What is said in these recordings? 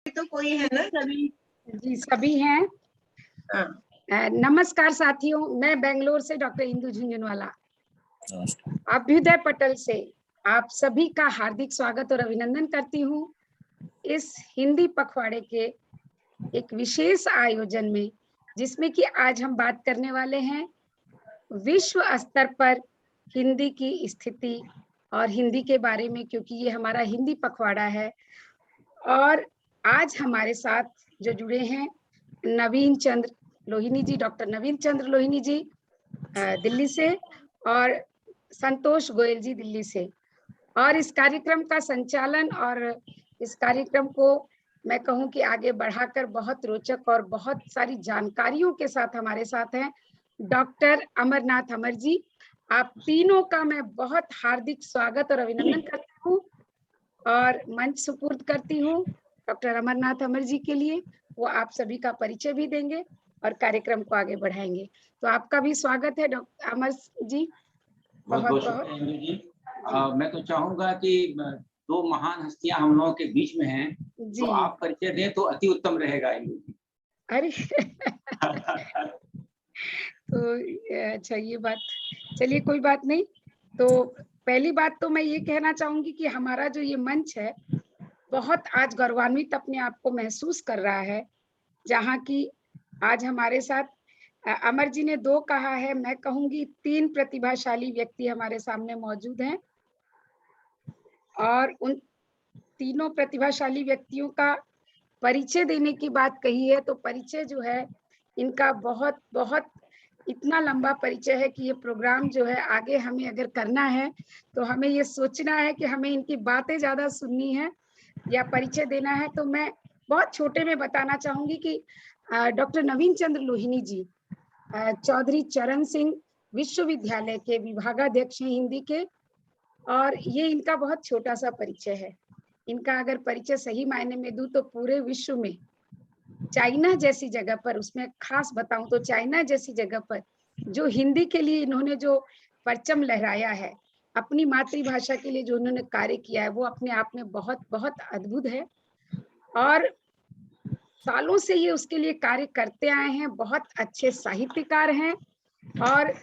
तो कोई है ना? सभी जी सभी हैं। हाँ। नमस्कार साथियों, मैं बेंगलोर से डॉक्टर इंदु झुंझुनवाला अभ्युदय पटल से आप सभी का हार्दिक स्वागत और अभिनंदन करती हूँ इस हिंदी पखवाड़े के एक विशेष आयोजन में, जिसमें कि आज हम बात करने वाले हैं विश्व स्तर पर हिंदी की स्थिति और हिंदी के बारे में, क्योंकि ये हमारा हिंदी पखवाड़ा है। और आज हमारे साथ जो जुड़े हैं नवीन चंद्र लोहिनी जी, डॉक्टर नवीन चंद्र लोहिनी जी दिल्ली से, और संतोष गोयल जी दिल्ली से। और इस कार्यक्रम का संचालन और इस कार्यक्रम को मैं कहूं कि आगे बढ़ाकर बहुत रोचक और बहुत सारी जानकारियों के साथ हमारे साथ हैं डॉक्टर अमरनाथ अमर जी। आप तीनों का मैं बहुत हार्दिक स्वागत और अभिनंदन करती हूँ और मंच सुपुर्द करती हूँ डॉक्टर अमरनाथ अमर जी के लिए। वो आप सभी का परिचय भी देंगे और कार्यक्रम को आगे बढ़ाएंगे। तो आपका भी स्वागत है डॉक्टर अमर जी। बहुत बहुत शुक्रिया इंदु जी। मैं तो चाहूंगा कि दो महान हस्तियां हम लोगों के बीच में हैं, तो आप परिचय दें तो अति उत्तम रहेगा इंदु जी। अरे तो अच्छा, ये बात, चलिए कोई बात नहीं। तो पहली बात तो मैं ये कहना चाहूंगी कि हमारा जो ये मंच है बहुत आज गौरवान्वित अपने आप को महसूस कर रहा है, जहाँ की आज हमारे साथ अमर जी ने दो कहा है, मैं कहूंगी तीन प्रतिभाशाली व्यक्ति हमारे सामने मौजूद हैं। और उन तीनों प्रतिभाशाली व्यक्तियों का परिचय देने की बात कही है, तो परिचय जो है इनका बहुत बहुत इतना लंबा परिचय है कि ये प्रोग्राम जो है आगे हमें अगर करना है तो हमें ये सोचना है कि हमें इनकी बातें ज्यादा सुननी है या परिचय देना है। तो मैं बहुत छोटे में बताना चाहूंगी कि डॉक्टर नवीन चंद्र लोहिनी जी चौधरी चरण सिंह विश्वविद्यालय के विभागाध्यक्ष हैं हिंदी के, और ये इनका बहुत छोटा सा परिचय है। इनका अगर परिचय सही मायने में दूं तो पूरे विश्व में चाइना जैसी जगह पर, उसमें खास बताऊं तो चाइना जैसी जगह पर जो हिंदी के लिए इन्होंने जो परचम लहराया है, अपनी मातृभाषा के लिए जो उन्होंने कार्य किया है, वो अपने आप में बहुत बहुत अद्भुत है। और सालों से ये उसके लिए कार्य करते आए हैं, बहुत अच्छे साहित्यकार हैं। और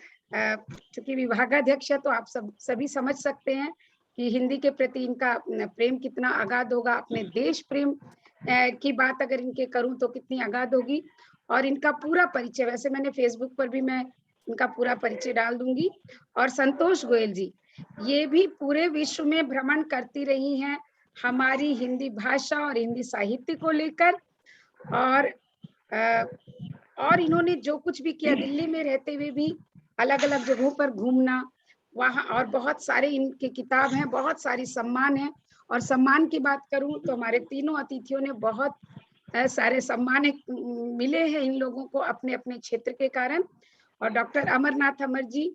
चूंकि विभागाध्यक्ष है तो आप सभी समझ सकते हैं कि हिंदी के प्रति इनका प्रेम कितना अगाध होगा। अपने देश प्रेम की बात अगर इनके करूं तो कितनी अगाध होगी। और इनका पूरा परिचय वैसे मैंने फेसबुक पर भी मैं इनका पूरा परिचय डाल दूंगी। और संतोष गोयल जी, ये भी पूरे विश्व में भ्रमण करती रही हैं हमारी हिंदी भाषा और हिंदी साहित्य को लेकर। और इन्होंने जो कुछ भी किया, दिल्ली में रहते हुए भी अलग अलग जगहों पर घूमना वहाँ, और बहुत सारे इनके किताब हैं, बहुत सारी सम्मान हैं। और सम्मान की बात करूं तो हमारे तीनों अतिथियों ने बहुत सारे सम्मान मिले हैं इन लोगों को अपने अपने क्षेत्र के कारण। और डॉक्टर अमरनाथ अमर जी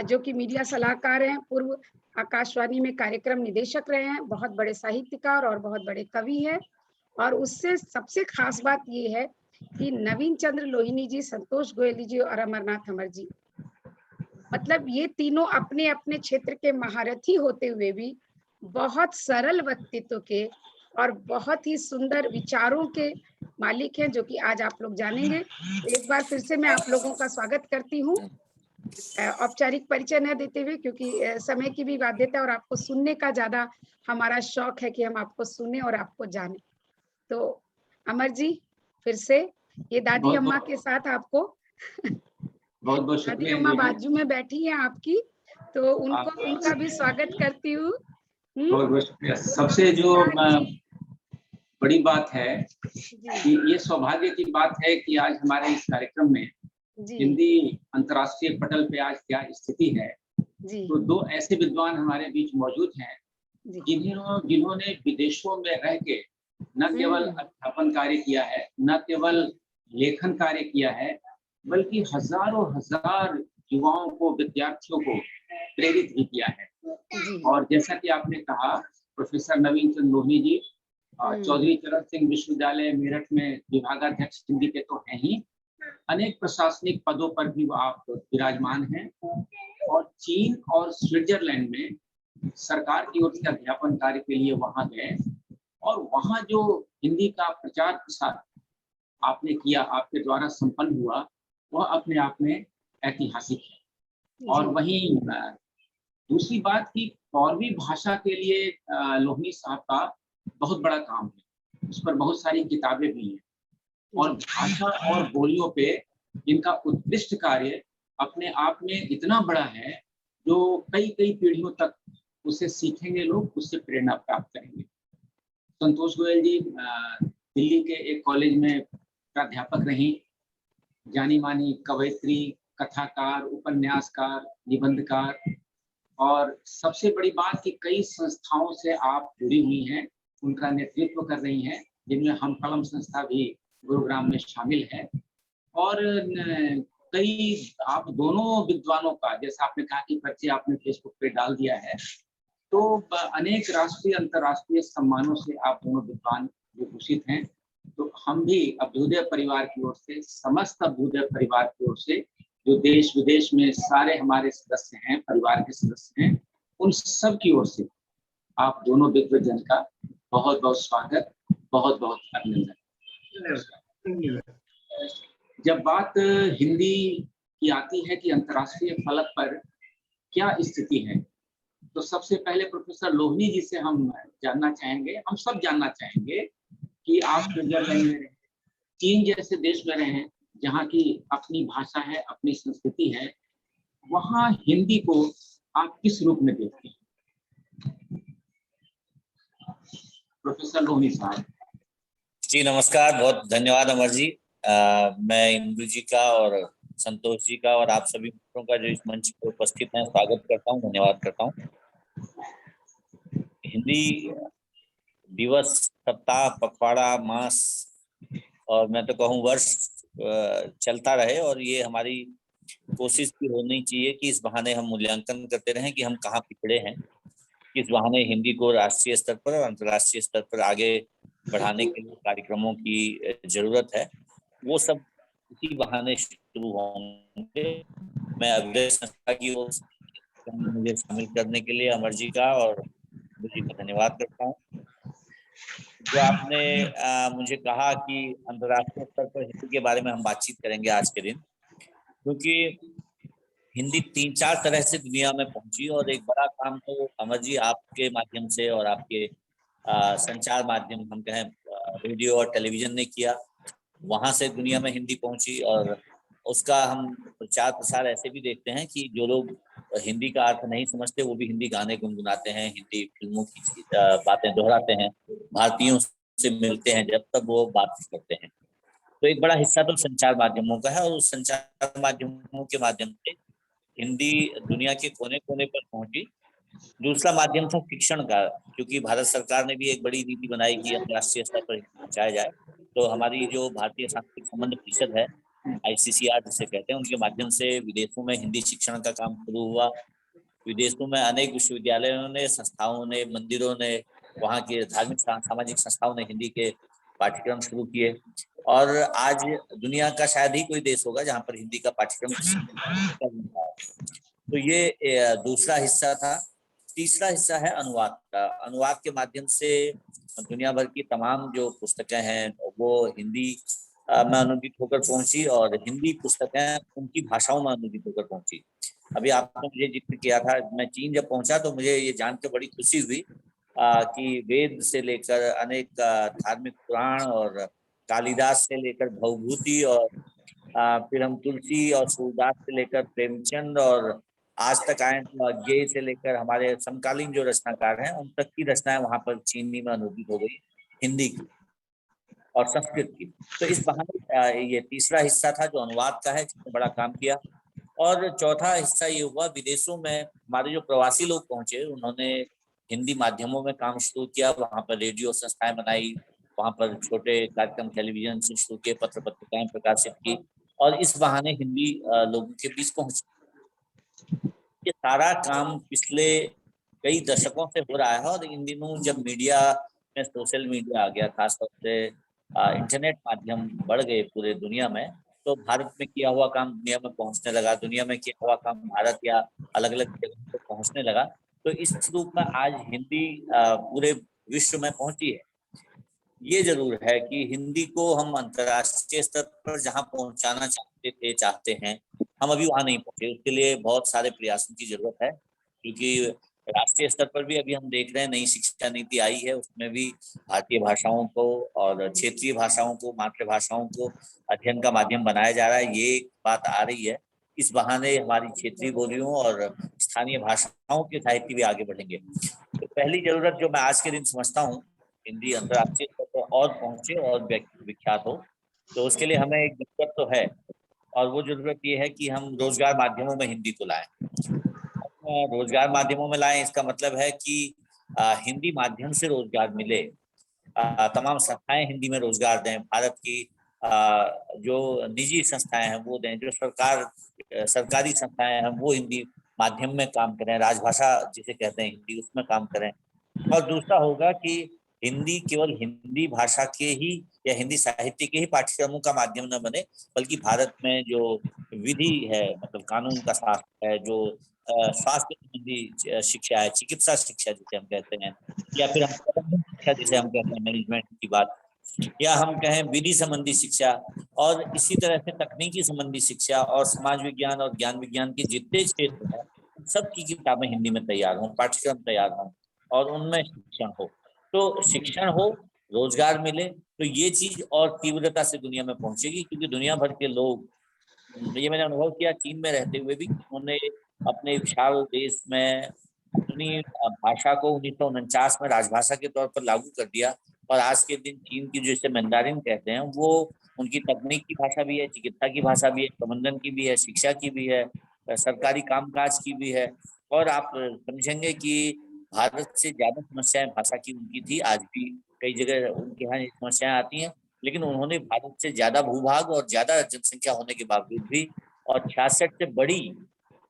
जो कि मीडिया सलाहकार हैं, पूर्व आकाशवाणी में कार्यक्रम निदेशक रहे हैं, बहुत बड़े साहित्यकार और बहुत बड़े कवि हैं। और उससे सबसे खास बात ये है कि नवीन चंद्र लोहिनी जी, संतोष गोयल जी और अमरनाथ अमर जी, मतलब ये तीनों अपने अपने क्षेत्र के महारथी होते हुए भी बहुत सरल व्यक्तित्व के और बहुत ही सुंदर विचारों के मालिक हैं, जो कि आज आप लोग जानेंगे। एक बार फिर से मैं आप लोगों का स्वागत करती हूँ, औपचारिक परिचय न देते हुए, क्योंकि समय की भी बाध्यता है और आपको सुनने का ज्यादा हमारा शौक है कि हम आपको सुने और आपको जाने। तो अमर जी, फिर से ये दादी अम्मा के साथ आपको बहुत बहुत दादी अम्मा बाजू में बैठी हैं आपकी, तो उनका भी स्वागत करती हूँ। बहुत बहुत शुक्रिया। सबसे जो बड़ी बात है कि ये सौभाग्य की बात है कि आज हमारे इस कार्यक्रम में हिंदी अंतर्राष्ट्रीय पटल पे आज क्या स्थिति है, तो दो ऐसे विद्वान हमारे बीच मौजूद हैं जिन्होंने विदेशों में रह के न केवल अध्यापन कार्य किया है, न केवल लेखन कार्य किया है, बल्कि हजारों हजार युवाओं को, विद्यार्थियों को प्रेरित भी किया है। और जैसा कि आपने कहा, प्रोफेसर नवीन चंद्र लोहिनी जी चौधरी चरण सिंह विश्वविद्यालय मेरठ में विभागाध्यक्ष हिंदी के तो हैं ही, अनेक प्रशासनिक पदों पर भी आप विराजमान हैं। और चीन और स्विट्जरलैंड में सरकार की ओर से अध्यापन कार्य के लिए वहां गए और वहाँ जो हिंदी का प्रचार प्रसार आपने किया, आपके द्वारा संपन्न हुआ, वह अपने आप में ऐतिहासिक है। और वहीं दूसरी बात की पौरवी भाषा के लिए लोहनी साहब का बहुत बड़ा काम है, उस पर बहुत सारी किताबें भी हैं और भाषा और बोलियों पे इनका उत्कृष्ट कार्य अपने आप में इतना बड़ा है जो कई कई पीढ़ियों तक उसे सीखेंगे लोग, उससे प्रेरणा प्राप्त करेंगे। संतोष गोयल जी दिल्ली के एक कॉलेज में प्राध्यापक रही, जानी मानी कवयित्री, कथाकार, उपन्यासकार, निबंधकार, और सबसे बड़ी बात कि कई संस्थाओं से आप जुड़ी हुई हैं, उनका नेतृत्व कर रही हैं, जिनमें हम कलम संस्था भी गुरुग्राम में शामिल है। और कई आप दोनों विद्वानों का, जैसा आपने कहा कि परिचय आपने फेसबुक पे डाल दिया है, तो अनेक राष्ट्रीय अंतर्राष्ट्रीय सम्मानों से आप दोनों विद्वान विभूषित हैं। तो हम भी अभ्युदय परिवार की ओर से, समस्त अभ्युदय परिवार की ओर से, जो देश विदेश में सारे हमारे सदस्य हैं, परिवार के सदस्य हैं, उन सब की ओर से आप दोनों दिग्गजन का बहुत बहुत स्वागत, बहुत बहुत अभिनंदन। जब बात हिंदी की आती है कि अंतर्राष्ट्रीय फलक पर क्या स्थिति है, तो सबसे पहले प्रोफेसर लोहनी जी से हम जानना चाहेंगे, हम सब जानना चाहेंगे कि आप स्विट्जरलैंड में रहे, चीन जैसे देश में रहे, जहाँ की अपनी भाषा है, अपनी संस्कृति है, वहाँ हिंदी को आप किस रूप में देखते हैं? प्रोफेसर लोहनी साहब जी नमस्कार, बहुत धन्यवाद अमर जी। मैं इंदु जी का और संतोष जी का और आप सभी मित्रों का जो इस मंच पर उपस्थित हैं स्वागत करता हूं, धन्यवाद करता हूं। हिंदी दिवस, सप्ताह, पखवाड़ा, मास और मैं तो कहूँ वर्ष चलता रहे, और ये हमारी कोशिश भी होनी चाहिए कि इस बहाने हम मूल्यांकन करते रहें कि हम कहाँ पिछड़े हैं, किस बहाने हिंदी को राष्ट्रीय स्तर पर और अंतर्राष्ट्रीय स्तर पर आगे बढ़ाने के लिए कार्यक्रमों की जरूरत है। वो सब इसी बहाने शुरू होंगे। मैं अभ्युदय संस्था की ओर से मुझे शामिल करने के लिए अमर जी का और जी का धन्यवाद करता हूँ। जो आपने मुझे कहा कि अंतर्राष्ट्रीय स्तर पर हिंदी के बारे में हम बातचीत करेंगे आज के दिन, क्योंकि हिंदी 3-4 तरह से दुनिया में पहुंची, और एक बड़ा काम तो अमर जी आपके माध्यम से और आपके संचार माध्यम, हम कहें रेडियो और टेलीविजन ने किया। वहां से दुनिया में हिंदी पहुंची, और उसका हम प्रचार प्रसार ऐसे भी देखते हैं कि जो लोग हिंदी का अर्थ नहीं समझते वो भी हिंदी गाने गुनगुनाते हैं, हिंदी फिल्मों की बातें दोहराते हैं, भारतीयों से मिलते हैं जब तब वो बात करते हैं। तो एक बड़ा हिस्सा तो संचार माध्यमों का है, और उस संचार माध्यमों के माध्यम से हिंदी दुनिया के कोने कोने पर पहुंची। दूसरा माध्यम था शिक्षण का, क्योंकि भारत सरकार ने भी एक बड़ी नीति बनाई कि अंतर्राष्ट्रीय स्तर पर पहुंचाया जाए। तो हमारी जो भारतीय सांस्कृतिक संबंध परिषद है, ICCR जिसे कहते हैं, उनके माध्यम से विदेशों में हिंदी शिक्षण का काम शुरू हुआ। विदेशों में अनेक विश्वविद्यालयों ने, संस्थाओं ने, मंदिरों ने, वहाँ के धार्मिक सामाजिक संस्थाओं ने हिंदी के पाठ्यक्रम शुरू किए, और आज दुनिया का शायद ही कोई देश होगा जहाँ पर हिंदी का पाठ्यक्रम। तो ये दूसरा हिस्सा था। तीसरा हिस्सा है अनुवाद का। अनुवाद के माध्यम से दुनिया भर की तमाम जो पुस्तकें हैं वो हिंदी में अनुदित होकर पहुंची, और हिंदी पुस्तकें उनकी भाषाओं में अनुदित होकर पहुंची। अभी आपने मुझे जिक्र किया था, मैं चीन जब पहुंचा तो मुझे ये जानकर बड़ी खुशी हुई कि वेद से लेकर अनेक धार्मिक पुराण, और कालिदास से लेकर भवभूति, और फिर हम तुलसी और सूरदास से लेकर प्रेमचंद, और आज तक आए अज्ञेय से लेकर हमारे समकालीन जो रचनाकार हैं उन तक की रचनाएं वहां पर चीनी में अनुदित हो गई, हिंदी की और संस्कृत की। तो इस बहाने ये तीसरा हिस्सा था जो अनुवाद का है, जिसने बड़ा काम किया। और चौथा हिस्सा ये हुआ, विदेशों में हमारे जो प्रवासी लोग पहुंचे, उन्होंने हिंदी माध्यमों में काम शुरू किया, वहां पर रेडियो संस्थाएं बनाई, वहां पर छोटे कार्यक्रम टेलीविजन से शुरू किए, पत्र पत्रिकाएं प्रकाशित की, और इस बहाने हिंदी लोगों के बीच पहुंची। ये सारा काम पिछले कई दशकों से हो रहा है, और इन दिनों जब मीडिया में सोशल मीडिया आ गया, खासतौर से इंटरनेट माध्यम बढ़ गए पूरे दुनिया में, तो भारत में किया हुआ काम दुनिया में पहुंचने लगा, दुनिया में किया हुआ काम भारत या अलग अलग जगहों पर पहुंचने लगा। तो इस रूप में आज हिंदी पूरे विश्व में पहुंची है। ये जरूर है कि हिंदी को हम अंतर्राष्ट्रीय स्तर पर जहां पहुंचाना चाहते हैं, हम अभी वहां नहीं पहुंचे। उसके लिए बहुत सारे प्रयासों की जरूरत है, क्योंकि राष्ट्रीय स्तर पर भी अभी हम देख रहे हैं नई शिक्षा नीति आई है, उसमें भी भारतीय भाषाओं को और क्षेत्रीय भाषाओं को, मातृभाषाओं को अध्ययन का माध्यम बनाया जा रहा है। ये एक बात आ रही है। इस बहाने हमारी क्षेत्रीय बोलियों और स्थानीय भाषाओं के साहित्य भी आगे बढ़ेंगे। तो पहली जरूरत जो मैं आज के दिन समझता हूँ, हिंदी अंतर्राष्ट्रीय स्तर पर और पहुंचे और विख्यात हो, तो उसके लिए हमें एक दिक्कत तो है, और वो जरूरत ये है कि हम रोजगार माध्यमों में हिंदी को लाएं। रोजगार माध्यमों में लाएं, इसका मतलब है कि हिंदी माध्यम से रोजगार मिले, तमाम संस्थाएं हिंदी में रोजगार दें, भारत की जो निजी संस्थाएं हैं वो दें, जो सरकारी संस्थाएं हैं वो हिंदी माध्यम में काम करें, राजभाषा जिसे कहते हैं हिंदी, उसमें काम करें। और दूसरा होगा कि हिंदी केवल हिंदी भाषा के ही या हिंदी साहित्य के ही पाठ्यक्रमों का माध्यम न बने, बल्कि भारत में जो विधि है, मतलब कानून का शास्त्र है, जो स्वास्थ्य संबंधी शिक्षा है, चिकित्सा शिक्षा जिसे हम कहते हैं, या फिर हम शिक्षा जिसे हम कहते हैं मैनेजमेंट की बात, या हम कहें विधि संबंधी शिक्षा, और इसी तरह से तकनीकी संबंधी शिक्षा और समाज विज्ञान और ज्ञान विज्ञान के जितने क्षेत्र हैं, सबकी किताबें हिंदी में तैयार हों, पाठ्यक्रम तैयार हों और उनमें शिक्षण हो। तो शिक्षण हो, रोजगार मिले, तो ये चीज और तीव्रता से दुनिया में पहुंचेगी, क्योंकि दुनिया भर के लोग, ये मैंने अनुभव किया चीन में रहते हुए भी, उन्होंने अपने विशाल देश में अपनी भाषा को 1949 में राजभाषा के तौर पर लागू कर दिया, और आज के दिन चीन की जिसे मैंडारिन कहते हैं, वो उनकी तकनीक की भाषा भी है, चिकित्सा की भाषा भी है, प्रबंधन की भी है, शिक्षा की भी है, सरकारी कामकाज की भी है। और आप समझेंगे कि भारत से ज्यादा समस्याएं भाषा की उनकी थी, आज भी कई जगह उनके यहाँ समस्याएं आती हैं, लेकिन उन्होंने भारत से ज्यादा भूभाग और ज्यादा जनसंख्या होने के बावजूद भी, और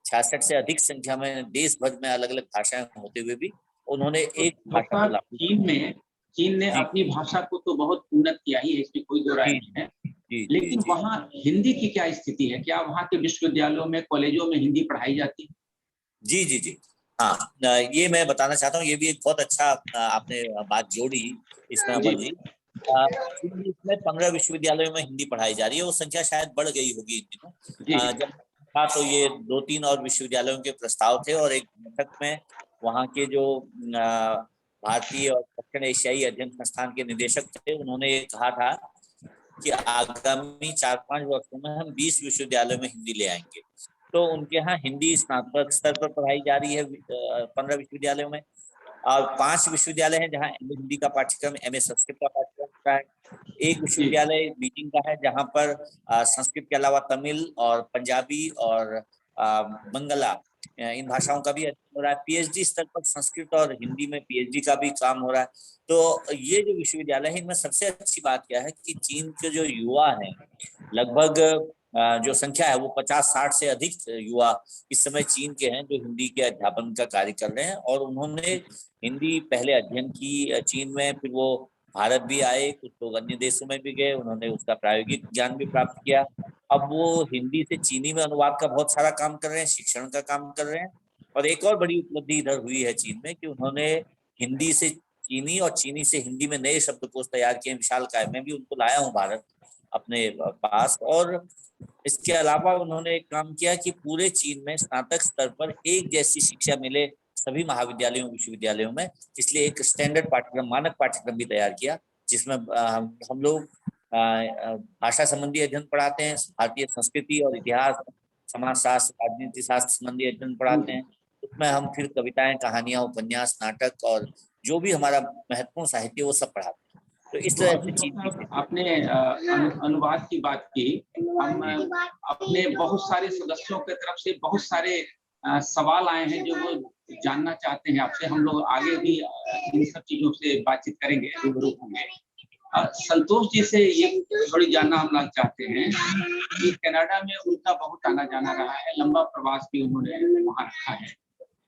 66 से अधिक संख्या में देश भर में अलग अलग भाषाएं होते हुए भी उन्होंने एक भाषा को लागू। चीन ने अपनी भाषा को तो बहुत उन्नत किया ही है, इसमें कोई दो राय नहीं है, लेकिन वहाँ हिंदी की क्या स्थिति है? क्या वहाँ के विश्वविद्यालयों में, कॉलेजों में हिंदी पढ़ाई जाती है? जी जी जी, हाँ, ये मैं बताना चाहता हूँ। ये भी एक बहुत अच्छा आपने बात जोड़ी इसमें, अमर जी। इसमें 15 विश्वविद्यालयों में हिंदी पढ़ाई जा रही है। वो संख्या शायद बढ़ गई होगी इन दिनों। जब था तो ये 2-3 और विश्वविद्यालयों के प्रस्ताव थे, और एक बैठक में वहाँ के जो भारतीय और दक्षिण एशियाई अध्ययन संस्थान के निदेशक थे, उन्होंने ये कहा था कि आगामी 4-5 वर्षों में हम 20 विश्वविद्यालयों में हिंदी ले आएंगे। तो उनके यहाँ हिंदी स्नातक स्तर पर पढ़ाई जा रही है 15 विश्वविद्यालयों में, और 5 विश्वविद्यालय हैं जहाँ MA हिंदी का पाठ्यक्रम, MA संस्कृत का पाठ्यक्रम होता है। एक विश्वविद्यालय बीजिंग का है जहाँ पर संस्कृत के अलावा तमिल और पंजाबी और बंगला, इन भाषाओं का भी अध्ययन हो रहा है। PhD स्तर पर संस्कृत और हिंदी में PhD का भी काम हो रहा है। तो ये जो विश्वविद्यालय है, इनमें सबसे अच्छी बात क्या है कि चीन के जो युवा हैं, लगभग जो संख्या है वो 50-60 से अधिक युवा इस समय चीन के हैं जो हिंदी के अध्यापन का कार्य कर रहे हैं, और उन्होंने हिंदी पहले अध्ययन की चीन में, फिर वो भारत भी आए, कुछ लोग अन्य देशों में भी गए, उन्होंने उसका प्रायोगिक ज्ञान भी प्राप्त किया। अब वो हिंदी से चीनी में अनुवाद का बहुत सारा काम कर रहे हैं, शिक्षण का काम कर रहे हैं। और एक और बड़ी उपलब्धि इधर हुई है चीन में कि उन्होंने हिंदी से चीनी और चीनी से हिंदी में नए शब्दकोश तैयार किए, विशालकाय। मैं भी उनको लाया हूँ भारत अपने पास। और इसके अलावा उन्होंने एक काम किया कि पूरे चीन में स्नातक स्तर पर एक जैसी शिक्षा मिले सभी महाविद्यालयों विश्वविद्यालयों में, इसलिए एक स्टैंडर्ड पाठ्यक्रम, मानक पाठ्यक्रम भी तैयार किया, जिसमें हम लोग भाषा संबंधी अध्ययन पढ़ाते हैं, भारतीय संस्कृति और इतिहास, समाजशास्त्र, राजनीति शास्त्र संबंधी अध्ययन पढ़ाते हैं। उसमें हम फिर कविताएं, कहानियां, उपन्यास, नाटक और जो भी हमारा महत्वपूर्ण साहित्य वो सब पढ़ाते हैं। तो इस तरह से चीज आपने अनुवाद की बात की। हम अपने बहुत सारे सदस्यों की तरफ से बहुत सारे सवाल आए हैं जो वो जानना चाहते हैं आपसे। हम लोग आगे भी इन सब चीजों से बातचीत करेंगे, रूबरू होंगे। संतोष जी से ये थोड़ी जानना हम लोग चाहते हैं कि कनाडा में उनका बहुत आना जाना रहा है, लंबा प्रवास भी उन्होंने वहाँ रखा है।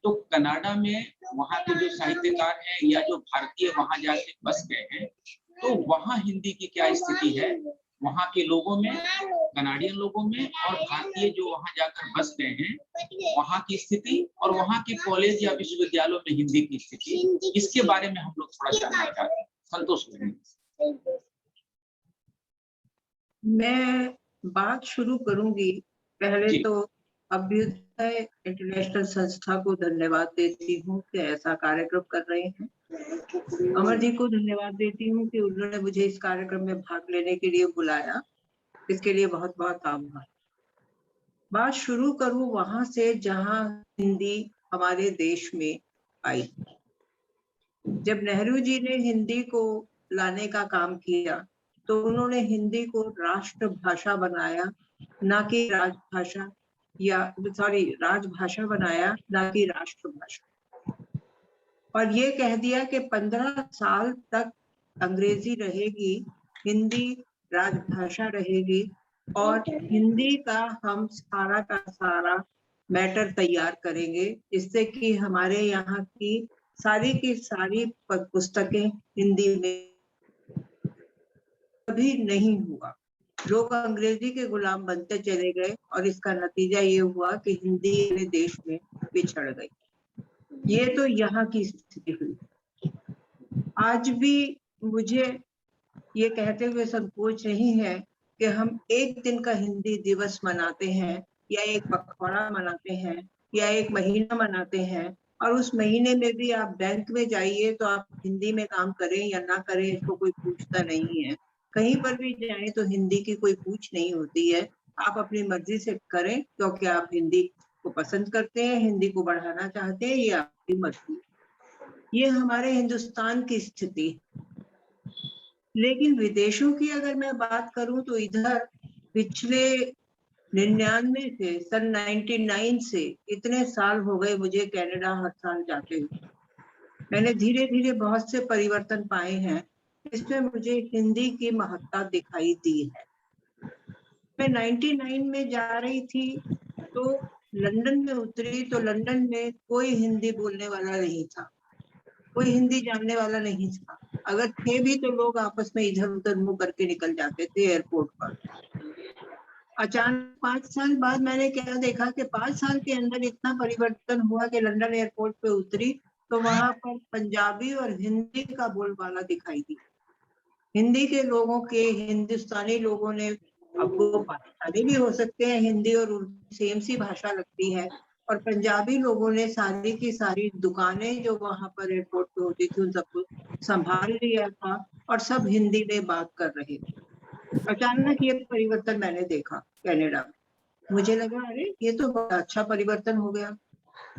तो कनाडा में वहाँ के जो साहित्यकार हैं या जो भारतीय वहाँ जाके बस गए हैं, तो वहाँ हिंदी की क्या स्थिति है वहाँ के लोगों में, कनाडियन लोगों में, और भारतीय जो वहाँ जाकर बस गए हैं वहाँ की स्थिति, और वहाँ के कॉलेज या विश्वविद्यालयों में हिंदी की स्थिति, इसके बारे में हम लोग थोड़ा जानना चाहते हैं। संतोष। मैं बात शुरू करूंगी। पहले जी। तो अभ्युदय इंटरनेशनल संस्था को धन्यवाद देती हूँ कि ऐसा कार्यक्रम कर रहे हैं। अमर जी को धन्यवाद देती हूँ कि उन्होंने मुझे इस कार्यक्रम में भाग लेने के लिए बुलाया। इसके लिए बहुत बहुत आभार। बात शुरू करूँ वहां से जहां हिंदी हमारे देश में आई। जब नेहरू जी ने हिंदी को लाने का काम किया तो उन्होंने हिंदी को राष्ट्रभाषा बनाया, ना कि राजभाषा, या राजभाषा बनाया, ना कि राष्ट्रभाषा। और ये कह दिया कि 15 साल तक अंग्रेजी रहेगी, हिंदी राजभाषा रहेगी और हिंदी का हम सारा का सारा मैटर तैयार करेंगे, जिससे कि हमारे यहाँ की सारी पुस्तकें हिंदी में। कभी नहीं हुआ। लोग अंग्रेजी के गुलाम बनते चले गए और इसका नतीजा ये हुआ कि हिंदी अपने देश में पिछड़ गई। ये तो यहाँ की स्थिति हुई। आज भी मुझे ये कहते हुए संकोच नहीं है कि हम एक दिन का हिंदी दिवस मनाते हैं या एक पखवाड़ा मनाते हैं या एक महीना मनाते हैं, और उस महीने में भी आप बैंक में जाइए तो आप हिंदी में काम करें या ना करें, इसको कोई पूछता नहीं है। कहीं पर भी जाए तो हिंदी की कोई पूछ नहीं होती है। आप अपनी मर्जी से करें क्योंकि आप हिंदी को पसंद करते हैं, हिंदी को बढ़ाना चाहते हैं, ये आपकी मर्जी। ये हमारे हिंदुस्तान की स्थिति। लेकिन विदेशों की अगर मैं बात करूं तो इधर पिछले 99 से, सन 99 से इतने साल हो गए मुझे कनाडा हर साल जाते हुए। मैंने धीरे धीरे बहुत से परिवर्तन पाए हैं। इसमें मुझे हिंदी की महत्ता दिखाई दी है। मैं 99 में जा रही थी तो लंदन में उतरी तो लंदन में कोई हिंदी बोलने वाला नहीं था, कोई हिंदी जानने वाला नहीं था। अगर थे भी तो लोग आपस में इधर उधर मुंह करके निकल जाते थे एयरपोर्ट पर। अचानक 5 साल बाद मैंने क्या देखा कि 5 साल के अंदर इतना परिवर्तन हुआ कि लंदन एयरपोर्ट पे उतरी तो वहां पर पंजाबी और हिंदी का बोलबाला दिखाई दिया। हिंदी के लोगों के, हिंदुस्तानी लोगों ने, अब वो पाकिस्तानी भी हो सकते हैं, हिंदी और उर्दू सेम सी भाषा लगती है, और पंजाबी लोगों ने सारी की सारी दुकानें जो वहां पर एयरपोर्ट पे होती थी उन सबको संभाल लिया था और सब हिंदी में बात कर रहे थे। अचानक ये परिवर्तन मैंने देखा कनाडा में। मुझे लगा अरे ये तो बड़ा अच्छा परिवर्तन हो गया।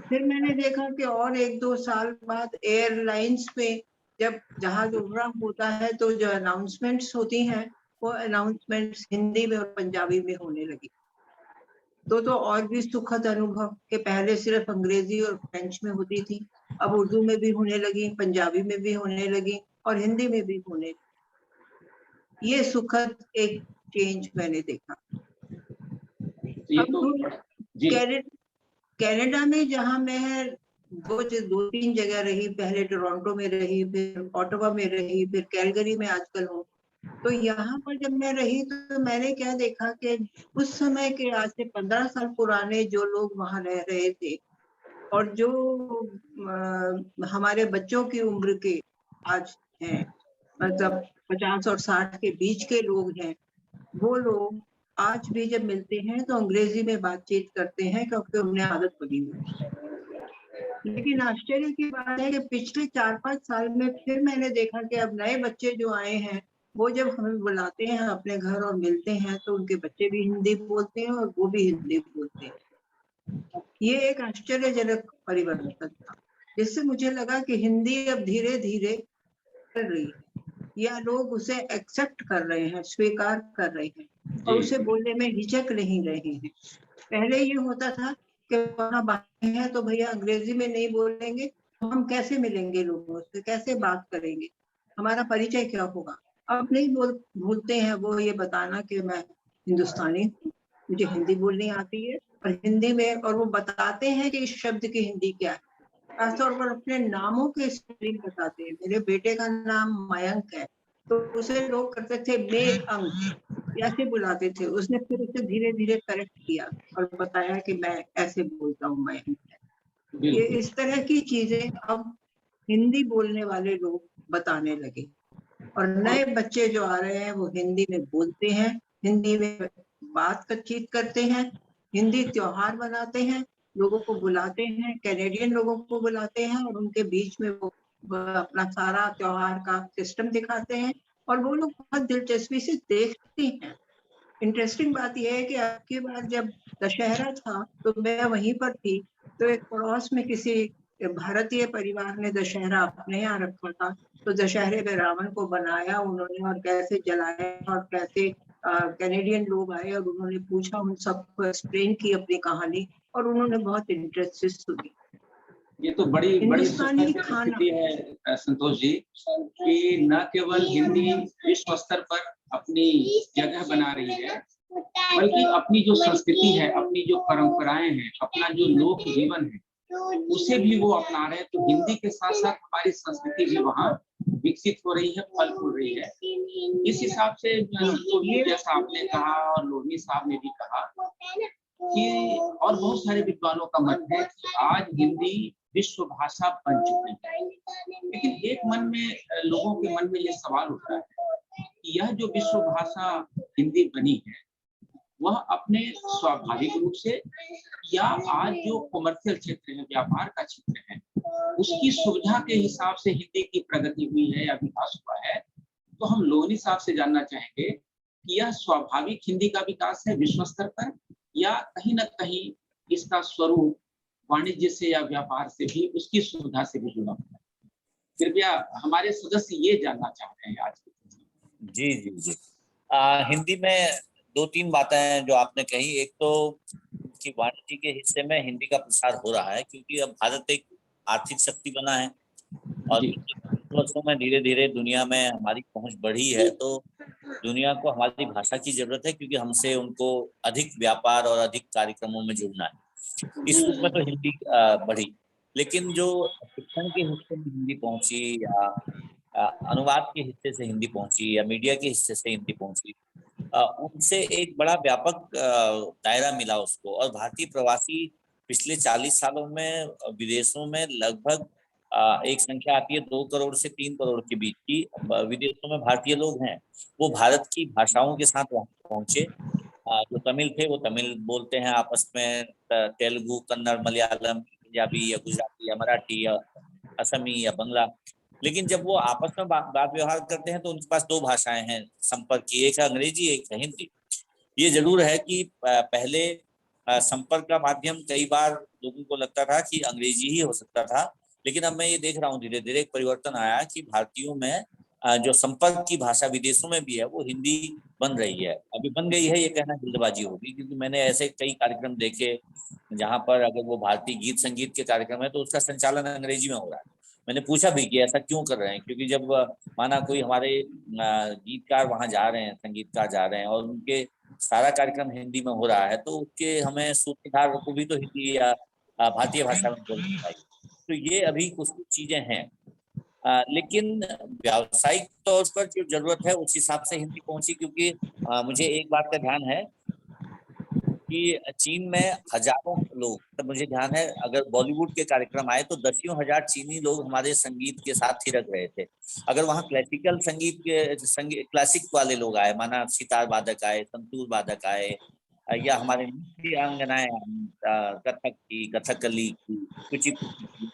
फिर मैंने देखा कि और 1-2 साल बाद एयरलाइंस में जब जहाज उड़ना होता है तो जो अनाउंसमेंट्स होती हैं वो अनाउंसमेंट्स हिंदी में और पंजाबी में होने लगी। तो और भी सुखद अनुभव कि पहले सिर्फ अंग्रेजी और फ्रेंच में होती थी, अब उर्दू में भी होने लगी, पंजाबी में भी होने लगी और हिंदी में भी होने लगी। ये सुखद एक चेंज मैंने देखा। ये तो कनाडा में जहां मैं 2-3 जगह रही, पहले टोरंटो में रही, फिर ऑटोवा में रही, फिर कैलगरी में आजकल हूँ। तो यहाँ पर जब मैं रही तो मैंने क्या देखा कि उस समय के आज से 15 साल पुराने जो लोग वहां रह रहे थे और जो हमारे बच्चों की उम्र के आज हैं, मतलब 50 और 60 के बीच के लोग हैं, वो लोग आज भी जब मिलते हैं तो अंग्रेजी में बातचीत करते हैं क्योंकि उन्हें आदत पड़ी हुई है। लेकिन आश्चर्य की बात है कि पिछले 4-5 साल में फिर मैंने देखा कि अब नए बच्चे जो आए हैं वो जब हमें बुलाते हैं अपने घर और मिलते हैं तो उनके बच्चे भी हिंदी बोलते हैं और वो भी हिंदी बोलते हैं। ये एक आश्चर्यजनक परिवर्तन था, जिससे मुझे लगा कि हिंदी अब धीरे धीरे कर रही है या लोग उसे एक्सेप्ट कर रहे हैं, स्वीकार कर रहे हैं और उसे बोलने में हिचक नहीं रहे हैं। पहले ये होता था कि वहाँ बाहर है तो भैया अंग्रेजी में नहीं बोलेंगे तो हम कैसे मिलेंगे लोगों से, कैसे बात करेंगे, हमारा परिचय क्या होगा। अब नहीं भूलते हैं वो ये बताना कि मैं हिंदुस्तानी हूँ, मुझे हिंदी बोलनी आती है और हिंदी में, और वो बताते हैं कि इस शब्द की हिंदी क्या है। खासतौर पर अपने नामों के स्पेलिंग बताते हैं। मेरे बेटे का नाम मयंक है तो उसे लोग करते थे मेघ अंक, ऐसे बुलाते थे। उसने फिर उसे धीरे धीरे करेक्ट किया और बताया कि मैं ऐसे बोलता हूँ मयंक है। ये इस तरह की चीजें अब हिंदी बोलने वाले लोग बताने लगे। और नए बच्चे जो आ रहे हैं वो हिंदी में बोलते हैं, हिंदी में बातचीत करते हैं, हिंदी त्योहार मनाते हैं, लोगों को बुलाते हैं, कैनेडियन लोगों को बुलाते हैं और उनके बीच में वो अपना सारा त्योहार का सिस्टम दिखाते हैं और वो लोग बहुत दिलचस्पी से देखते हैं। इंटरेस्टिंग बात यह है कि आपकी बार जब दशहरा था तो मैं वहीं पर थी, तो एक पड़ोस में किसी भारतीय परिवार ने दशहरा अपने यहाँ रखा था, तो दशहरे में रावण को बनाया उन्होंने और कैसे जलाया और कैसे कैनेडियन लोग आए और उन्होंने पूछा, उन सबको एक्सप्लेन की अपनी कहानी और उन्होंने बहुत इंटरेस्ट से सुनी। ये तो बड़ी हिंदुस्तानी खाना स्थिति है संतोष जी कि न केवल हिंदी विश्व स्तर पर अपनी जगह बना रही है, बल्कि अपनी जो संस्कृति है, अपनी जो परंपराएं हैं, अपना जो लोक जीवन है, उसे भी वो अपना रहे हैं। तो हिंदी के साथ साथ हमारी संस्कृति भी वहाँ विकसित हो रही है, फल फूल रही है। इस हिसाब से जैसा आपने कहा और लोधी साहब ने भी कहा कि और बहुत सारे विद्वानों का मत है कि आज हिंदी विश्व भाषा बन चुकी है। लेकिन एक मन में लोगों के मन में यह सवाल उठता है कि यह जो विश्व भाषा हिंदी बनी है वह अपने स्वाभाविक रूप से या आज जो कमर्शियल क्षेत्र है, व्यापार का क्षेत्र है, उसकी सुविधा के हिसाब से हिंदी की प्रगति हुई है या विकास हुआ है। तो हम लोधी साहब से जानना चाहेंगे कि यह स्वाभाविक हिंदी का विकास है विश्व स्तर पर या कहीं ना कहीं इसका स्वरूप वाणिज्य से या व्यापार से भी, उसकी सुविधा से भी जुड़ा हुआ है। कृपया हमारे सदस्य ये जानना चाहते हैं आज के। जी जी जी हिंदी में 2-3 बातें हैं जो आपने कही। एक तो कि वाणिज्य के हिस्से में हिंदी का प्रसार हो रहा है क्योंकि अब भारत एक आर्थिक शक्ति बना है और वर्षों में धीरे धीरे दुनिया में हमारी पहुंच बढ़ी है, तो दुनिया को हमारी भाषा की जरूरत है क्योंकि हमसे उनको अधिक व्यापार और अधिक कार्यक्रमों में जुड़ना है। इस रूप में तो हिंदी बढ़ी, लेकिन जो शिक्षण के हिस्से में हिंदी पहुंची या अनुवाद के हिस्से से हिंदी पहुंची या मीडिया के हिस्से से हिंदी पहुंची, उनसे एक बड़ा व्यापक दायरा मिला उसको। और भारतीय प्रवासी पिछले 40 सालों में विदेशों में लगभग एक संख्या आती है 2 करोड़ से 3 करोड़ के बीच की विदेशों में भारतीय लोग हैं। वो भारत की भाषाओं के साथ वहाँ पहुंचे। जो तमिल थे वो तमिल बोलते हैं आपस में, तेलुगु, कन्नड़, मलयालम, पंजाबी या गुजराती या मराठी या असमी या बंगला। लेकिन जब वो आपस में बात व्यवहार करते हैं तो उनके पास 2 भाषाएं हैं संपर्क की, एक है अंग्रेजी, एक है हिंदी। ये जरूर है कि पहले संपर्क का माध्यम कई बार लोगों को लगता था कि अंग्रेजी ही हो सकता था, लेकिन अब मैं ये देख रहा हूँ धीरे धीरे एक परिवर्तन आया कि भारतीयों में जो संपर्क की भाषा विदेशों में भी है वो हिंदी बन रही है। अभी बन गई है ये कहना जल्दबाजी होगी, क्योंकि मैंने ऐसे कई कार्यक्रम देखे जहां पर अगर वो भारतीय गीत संगीत के कार्यक्रम है तो उसका संचालन अंग्रेजी में हो रहा है। मैंने पूछा भी कि ऐसा क्यों कर रहे हैं, क्योंकि जब माना कोई हमारे गीतकार वहां जा रहे हैं, संगीतकार जा रहे हैं और उनके सारा कार्यक्रम हिंदी में हो रहा है तो उसके हमें सूत्रधार को भी तो हिंदी या भारतीय भाषा में बोलना चाहिए। तो ये अभी कुछ चीजें हैं, लेकिन व्यावसायिक तौर पर जो जरूरत है उस हिसाब से हिंदी पहुंची। क्योंकि मुझे एक बात का ध्यान है कि चीन में हजारों लोग, तब मुझे ध्यान है अगर बॉलीवुड के कार्यक्रम आए तो दसियों हजार चीनी लोग हमारे संगीत के साथ थिरक रहे थे। अगर वहाँ क्लासिकल संगीत क्लासिक वाले लोग आए, माना सितार वादक आए, संतूर वादक आए, या हमारे नृत्य अंगनाएं, कथक की, कथकली की, कुचिपुड़ी,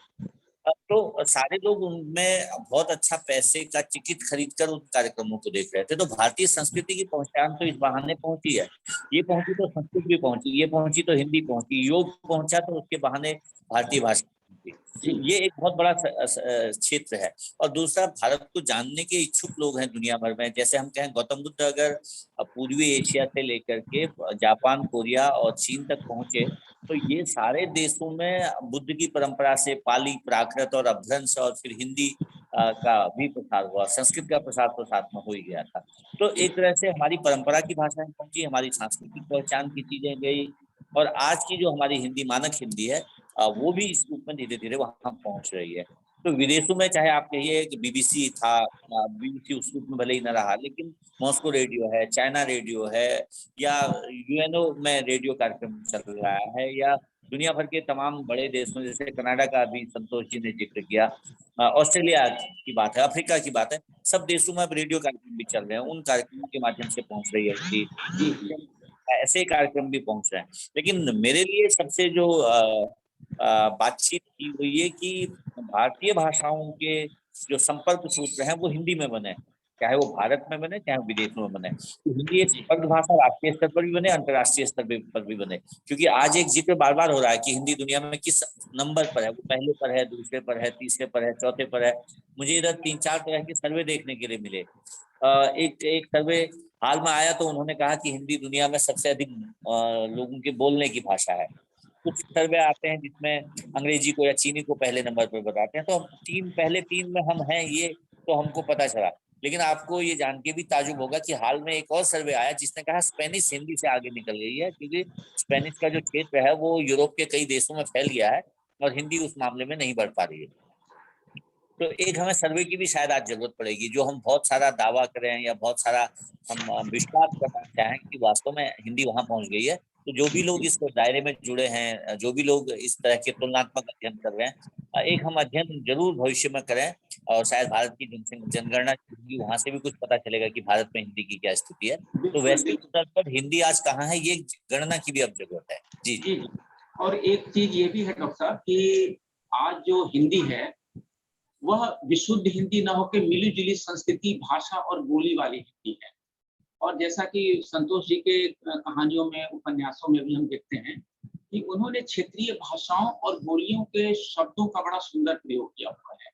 तो सारे लोग उनमें बहुत अच्छा पैसे का टिकट खरीद कर उन कार्यक्रमों को देख रहे थे। तो भारतीय संस्कृति की पहचान तो इस बहाने पहुंची है। ये पहुंची तो संस्कृत भी पहुंची, ये पहुंची तो हिंदी पहुंची, योग पहुंचा तो उसके बहाने भारतीय भाषा पहुंची। ये एक बहुत बड़ा क्षेत्र है। और दूसरा, भारत को जानने के इच्छुक लोग हैं दुनिया भर में। जैसे हम कहें गौतम बुद्ध अगर पूर्वी एशिया से लेकर के जापान, कोरिया और चीन तक पहुंचे तो ये सारे देशों में बुद्ध की परंपरा से पाली, प्राकृत और अपभ्रंश और फिर हिंदी का भी प्रसार हुआ। संस्कृत का प्रसार तो साथ में हो ही गया था। तो एक तरह से हमारी परंपरा की भाषाएं पहुंची, हमारी सांस्कृतिक पहचान की चीजें गई, और आज की जो हमारी हिंदी मानक हिंदी है वो भी इस रूप में धीरे धीरे वहां पहुंच रही है। तो विदेशों में चाहे आप कहिए कि बीबीसी था, बीबीसी उस रूप में भले ही न रहा, लेकिन मॉस्को रेडियो है, चाइना रेडियो है, या यूएनओ में रेडियो कार्यक्रम चल रहा है, या दुनिया भर के तमाम बड़े देशों जैसे कनाडा का भी संतोष जी ने जिक्र किया, ऑस्ट्रेलिया की बात है, अफ्रीका की बात है, सब देशों में अब रेडियो कार्यक्रम भी चल रहे हैं, उन कार्यक्रमों के माध्यम से पहुंच रही है हिंदी, ऐसे कार्यक्रम भी पहुंच रहे हैं। लेकिन मेरे लिए सबसे जो बातचीत की हुई है कि भारतीय भाषाओं के जो संपर्क सूत्र हैं वो हिंदी में बने, चाहे वो भारत में बने चाहे विदेशों में बने। तो हिंदी एक संपर्क भाषा राष्ट्रीय स्तर पर भी बने, अंतर्राष्ट्रीय स्तर पर भी बने, क्योंकि आज एक जिक्र बार बार हो रहा है कि हिंदी दुनिया में किस नंबर पर है, वो पहले पर है, दूसरे पर है, तीसरे पर है, चौथे पर है। मुझे इधर 3-4 तरह के सर्वे देखने के लिए मिले। एक सर्वे हाल में आया तो उन्होंने कहा कि हिंदी दुनिया में सबसे अधिक लोगों के बोलने की भाषा है। कुछ सर्वे आते हैं जिसमें अंग्रेजी को या चीनी को पहले नंबर पर बताते हैं, तो हम पहले 3 में हम हैं, ये तो हमको पता चला। लेकिन आपको ये जान के भी ताजुब होगा कि हाल में एक और सर्वे आया जिसने कहा स्पेनिश हिंदी से आगे निकल गई है, क्योंकि स्पेनिश का जो क्षेत्र है वो यूरोप के कई देशों में फैल गया है और हिंदी उस मामले में नहीं बढ़ पा रही है। तो एक हमें सर्वे की भी शायद आज जरूरत पड़ेगी, जो हम बहुत सारा दावा करें या बहुत सारा हम विश्वास करना चाहें कि वास्तव में हिंदी वहां पहुंच गई है। तो जो भी लोग इस दायरे में जुड़े हैं, जो भी लोग इस तरह के तुलनात्मक अध्ययन कर रहे हैं, एक हम अध्ययन जरूर भविष्य में करें और शायद भारत की जनगणना वहां से भी कुछ पता चलेगा कि भारत में हिंदी की क्या स्थिति है। तो वैश्विक स्तर पर हिंदी आज कहाँ है, ये गणना की भी अब जरूरत है। जी जी। और एक चीज ये भी है डॉक्टर साहब कि आज जो हिंदी है वह विशुद्ध हिंदी न होकर मिली जुली संस्कृति, भाषा और बोली वाली हिंदी है। और जैसा कि संतोष जी के कहानियों में, उपन्यासों में भी हम देखते हैं कि उन्होंने क्षेत्रीय भाषाओं और बोलियों के शब्दों का बड़ा सुंदर प्रयोग किया हुआ है।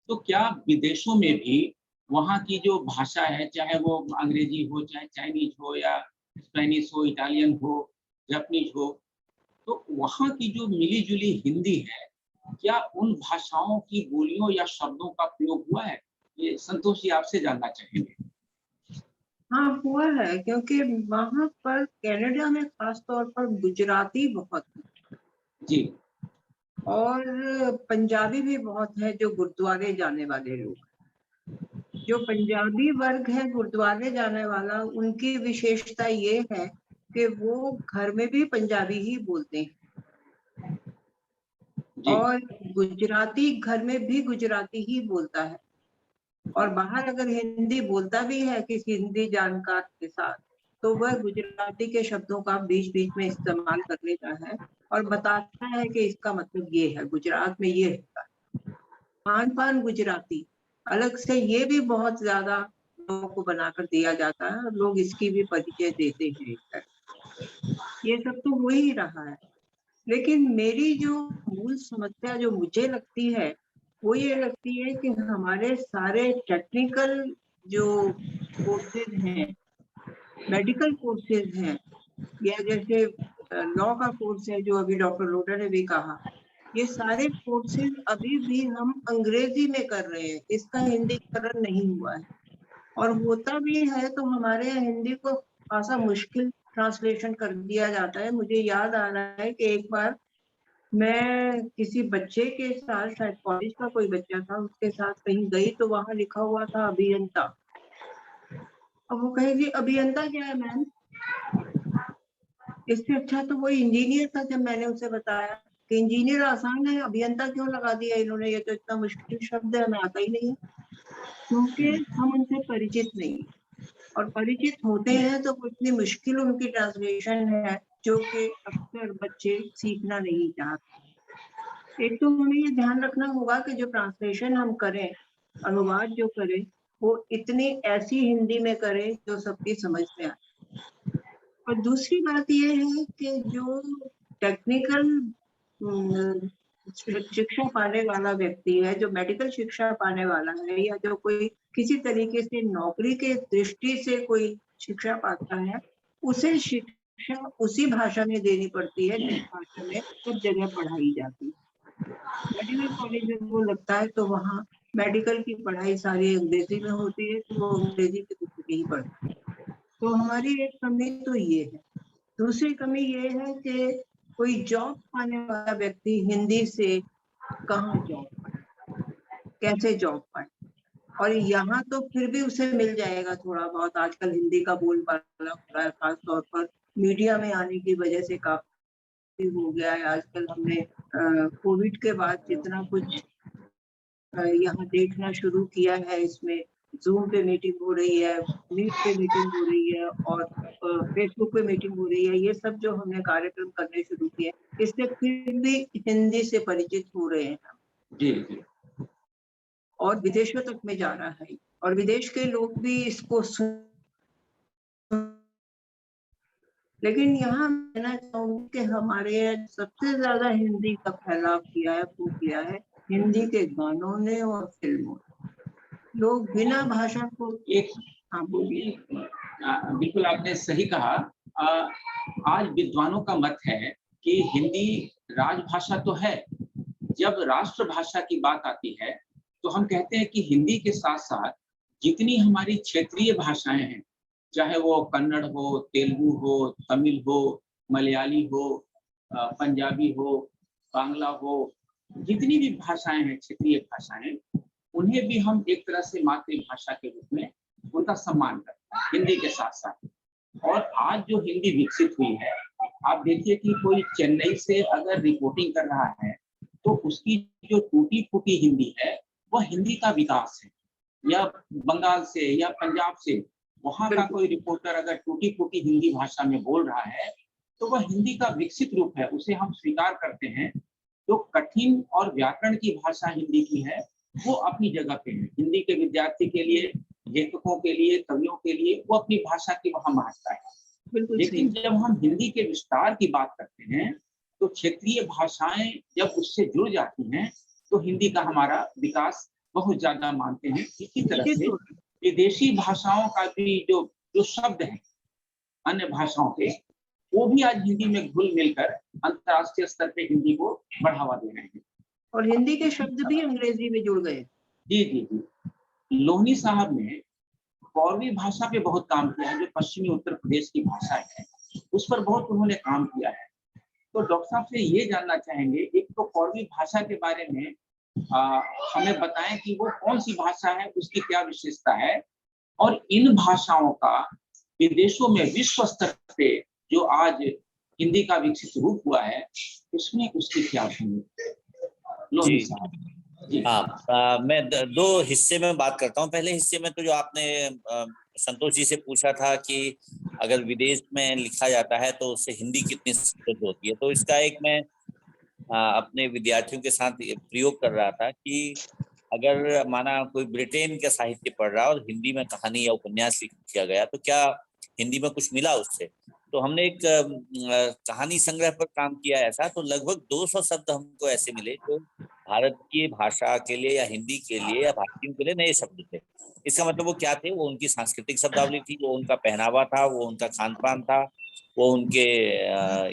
तो क्या विदेशों में भी वहाँ की जो भाषा है, चाहे वो अंग्रेजी हो, चाहे चाइनीज हो या स्पेनिश हो, इटालियन हो, जापानीज हो, तो वहाँ की जो मिली जुली हिंदी है, क्या उन भाषाओं की बोलियों या शब्दों का प्रयोग हुआ है? ये संतोष जी आपसे जानना चाहेंगे। हाँ, हुआ है, क्योंकि वहाँ पर कनाडा में खास तौर पर गुजराती बहुत है जी, और पंजाबी भी बहुत है, जो गुरुद्वारे जाने वाले लोग। जो पंजाबी वर्ग है गुरुद्वारे जाने वाला, उनकी विशेषता ये है कि वो घर में भी पंजाबी ही बोलते हैं और गुजराती घर में भी गुजराती ही बोलता है, और बाहर अगर हिंदी बोलता भी है किसी हिंदी जानकार के साथ तो वह गुजराती के शब्दों का बीच बीच में इस्तेमाल कर लेता है और बताता है कि इसका मतलब ये है, गुजरात में ये है। खान पान गुजराती अलग से ये भी बहुत ज्यादा लोगों को बनाकर दिया जाता है और लोग इसकी भी परिचय देते हैं। ये सब तो हो ही रहा है, लेकिन मेरी जो मूल समस्या जो मुझे लगती है वो ये लगती है कि हमारे सारे टेक्निकल जो कोर्सेज हैं, मेडिकल कोर्सेज हैं, या जैसे लॉ का कोर्स है जो अभी डॉक्टर लोटर ने भी कहा, ये सारे कोर्सेज अभी भी हम अंग्रेजी में कर रहे हैं, इसका हिंदीकरण नहीं हुआ है। और होता भी है तो हमारे यहाँ हिंदी को खासा मुश्किल ट्रांसलेशन कर दिया जाता है। मुझे याद आ रहा है कि एक बार मैं किसी बच्चे के साथ, शायद कॉलेज का कोई बच्चा था, उसके साथ कहीं गई तो वहां लिखा हुआ था अभियंता। अब वो कहेगी अभियंता क्या है मैम? इससे अच्छा तो वो इंजीनियर था। जब मैंने उसे बताया कि इंजीनियर आसान है, अभियंता क्यों लगा दिया इन्होंने, ये तो इतना मुश्किल शब्द है, हमें आता ही नहीं है। क्योंकि हम उनसे परिचित नहीं, और परिचित होते हैं तो इतनी मुश्किल उनकी ट्रांसलेशन है जो कि अक्सर बच्चे सीखना नहीं चाहते। एक तो हमें ये ध्यान रखना होगा कि जो ट्रांसलेशन हम करें, अनुवाद जो करें, वो इतनी ऐसी हिंदी में करें जो सबकी समझ में आए। और दूसरी बात ये है कि जो टेक्निकल शिक्षा पाने वाला व्यक्ति है, जो मेडिकल शिक्षा पाने वाला है, या जो कोई किसी तरीके से नौकरी के दृष्टि से कोई शिक्षा पाता है, उसे शिक्षा उसी भाषा में देनी पड़ती है जिस भाषा में सब जगह पढ़ाई जाती है। मेडिकल कॉलेज में वो लगता है तो वहाँ मेडिकल की पढ़ाई सारी अंग्रेजी में होती है, तो वो अंग्रेजी की पुस्तक ही पढ़ता है। तो हमारी एक कमी तो ये है। दूसरी कमी ये है कि कोई जॉब पाने वाला व्यक्ति हिंदी से कहाँ जॉब पाए, कैसे जॉब पाए? और यहाँ तो फिर भी उसे मिल जाएगा थोड़ा बहुत, आजकल हिंदी का बोलबाला हो रहा है, खासतौर पर मीडिया में आने की वजह से काफी भी हो गया है आजकल। हमने कोविड के बाद जितना कुछ यहाँ देखना शुरू किया है, इसमें जूम पे मीटिंग हो रही है, मीट पे मीटिंग हो रही है और फेसबुक पे मीटिंग हो रही है, ये सब जो हमने कार्यक्रम करने शुरू किए, इससे फिर भी हिंदी से परिचित हो रहे हैं जी। और विदेशों तक में जा रहा है और विदेश के लोग भी इसको लेकिन यहाँ कहना चाहूंगी कि हमारे सबसे ज्यादा हिंदी का फैलाव किया है, वो किया है हिंदी के गानों ने और फिल्मों। लोग बिना भाषा को हाँ बोलिए। बिल्कुल आपने सही कहा। आज विद्वानों का मत है कि हिंदी राजभाषा तो है। जब राष्ट्रभाषा की बात आती है तो हम कहते हैं कि हिंदी के साथ साथ जितनी हमारी क्षेत्रीय भाषाएं हैं, चाहे वो कन्नड़ हो, तेलुगु हो, तमिल हो, मलयाली हो, पंजाबी हो, बांग्ला हो, जितनी भी भाषाएं हैं क्षेत्रीय भाषाएं, उन्हें भी हम एक तरह से मातृभाषा के रूप में उनका सम्मान करते हैं हिंदी के साथ साथ। और आज जो हिंदी विकसित हुई है, आप देखिए कि कोई चेन्नई से अगर रिपोर्टिंग कर रहा है तो उसकी जो टूटी फूटी हिंदी है वह हिंदी का विकास है। या बंगाल से या पंजाब से वहां का कोई रिपोर्टर अगर टूटी फूटी हिंदी भाषा में बोल रहा है तो वह हिंदी का विकसित रूप है, उसे हम स्वीकार करते हैं। जो कठिन और व्याकरण की भाषा हिंदी की है वो अपनी जगह पे है। हिंदी के विद्यार्थी के लिए, लेखकों के लिए, कवियों के लिए वो अपनी भाषा की वहां महत्ता है। लेकिन जब हम हिंदी के विस्तार की बात करते हैं तो क्षेत्रीय भाषाएं जब उससे जुड़ जाती हैं तो हिंदी का हमारा विकास बहुत ज्यादा मानते हैं। इसी तरह से विदेशी भाषाओं का भी जो शब्द है अन्य भाषाओं के, वो भी आज हिंदी में घुल मिलकर अंतर्राष्ट्रीय स्तर पे हिंदी को बढ़ावा दे रहे हैं। और हिंदी के शब्द भी अंग्रेजी में जुड़ गए। जी जी जी। लोहनी साहब ने कौरवी भाषा पे बहुत काम किया है, जो पश्चिमी उत्तर प्रदेश की भाषा है, उस पर बहुत उन्होंने काम किया है। तो डॉक्टर साहब से ये जानना चाहेंगे, एक तो कौरवी भाषा के बारे में हमें बताएं कि वो कौन सी भाषा है, उसकी क्या विशेषता है, और इन भाषाओं का विदेशों में विश्व स्तर पे जो आज हिंदी का विकसित रूप हुआ है उसमें उसकी क्या भूमिका। हाँ, मैं दो हिस्से में बात करता हूँ। पहले हिस्से में तो जो आपने संतोष जी से पूछा था कि अगर विदेश में लिखा जाता है तो उससे हिंदी कितनी समृद्ध होती है, तो इसका एक मैं अपने विद्यार्थियों के साथ प्रयोग कर रहा था कि अगर माना कोई ब्रिटेन का साहित्य पढ़ रहा और हिंदी में कहानी या उपन्यास लिखा गया तो क्या हिंदी में कुछ मिला उससे। तो हमने एक कहानी संग्रह पर काम किया ऐसा, तो लगभग 200 शब्द हमको ऐसे मिले जो भारत की भाषा के लिए या हिंदी के लिए या भारतीयों के लिए नए शब्द थे। इसका मतलब वो क्या थे, वो उनकी सांस्कृतिक शब्दावली थी, वो उनका पहनावा था, वो उनका खान पान था, वो उनके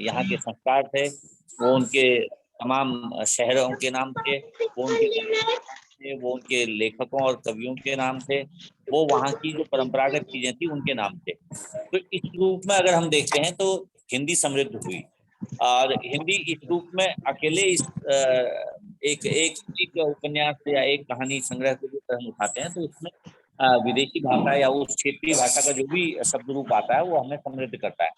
यहाँ के संस्कार थे, वो उनके तमाम शहरों के नाम थे, वो उनके लेखकों और कवियों के नाम थे, वो वहाँ की जो परंपरागत चीजें थी उनके नाम थे। तो इस रूप में अगर हम देखते हैं तो हिंदी समृद्ध हुई। और हिंदी इस रूप में अकेले इस एक उपन्यास या एक कहानी संग्रह को जो हम उठाते हैं तो उसमें विदेशी भाषा या उस क्षेत्रीय भाषा का जो भी शब्द रूप आता है वो हमें समृद्ध करता है।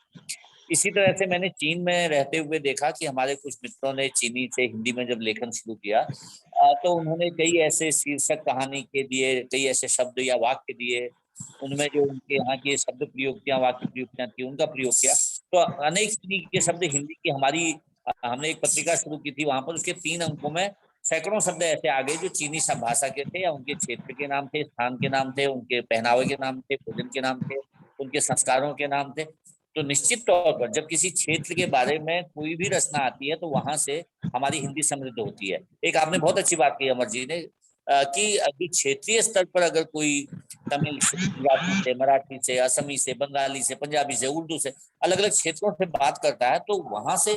इसी तरह से मैंने चीन में रहते हुए देखा कि हमारे कुछ मित्रों ने चीनी से हिंदी में जब लेखन शुरू किया तो उन्होंने कई ऐसे शीर्षक कहानी के दिए, कई ऐसे शब्द या वाक्य दिए, उनमें जो उनके यहाँ की शब्द प्रयोक्तियां, वाक्य प्रयोक्तियां थी उनका प्रयोग किया। तो अनेक के शब्द हिंदी की हमारी हमने एक पत्रिका शुरू की थी, वहां पर उसके 3 अंकों में सैकड़ों शब्द ऐसे आ गए जो चीनी सब भाषा के थे या उनके क्षेत्र के नाम थे, स्थान के नाम थे, उनके पहनावे के नाम थे, भोजन के नाम थे, उनके संस्कारों के नाम थे। तो निश्चित तौर पर जब किसी क्षेत्र के बारे में कोई भी रचना आती है तो वहां से हमारी हिंदी समृद्ध होती है। एक आपने बहुत अच्छी बात कही अमर जी ने कि अभी क्षेत्रीय स्तर पर अगर कोई तमिल से, गुजराती से, मराठी से, असमी से, बंगाली से, पंजाबी से, उर्दू से, अलग अलग क्षेत्रों से बात करता है तो वहां से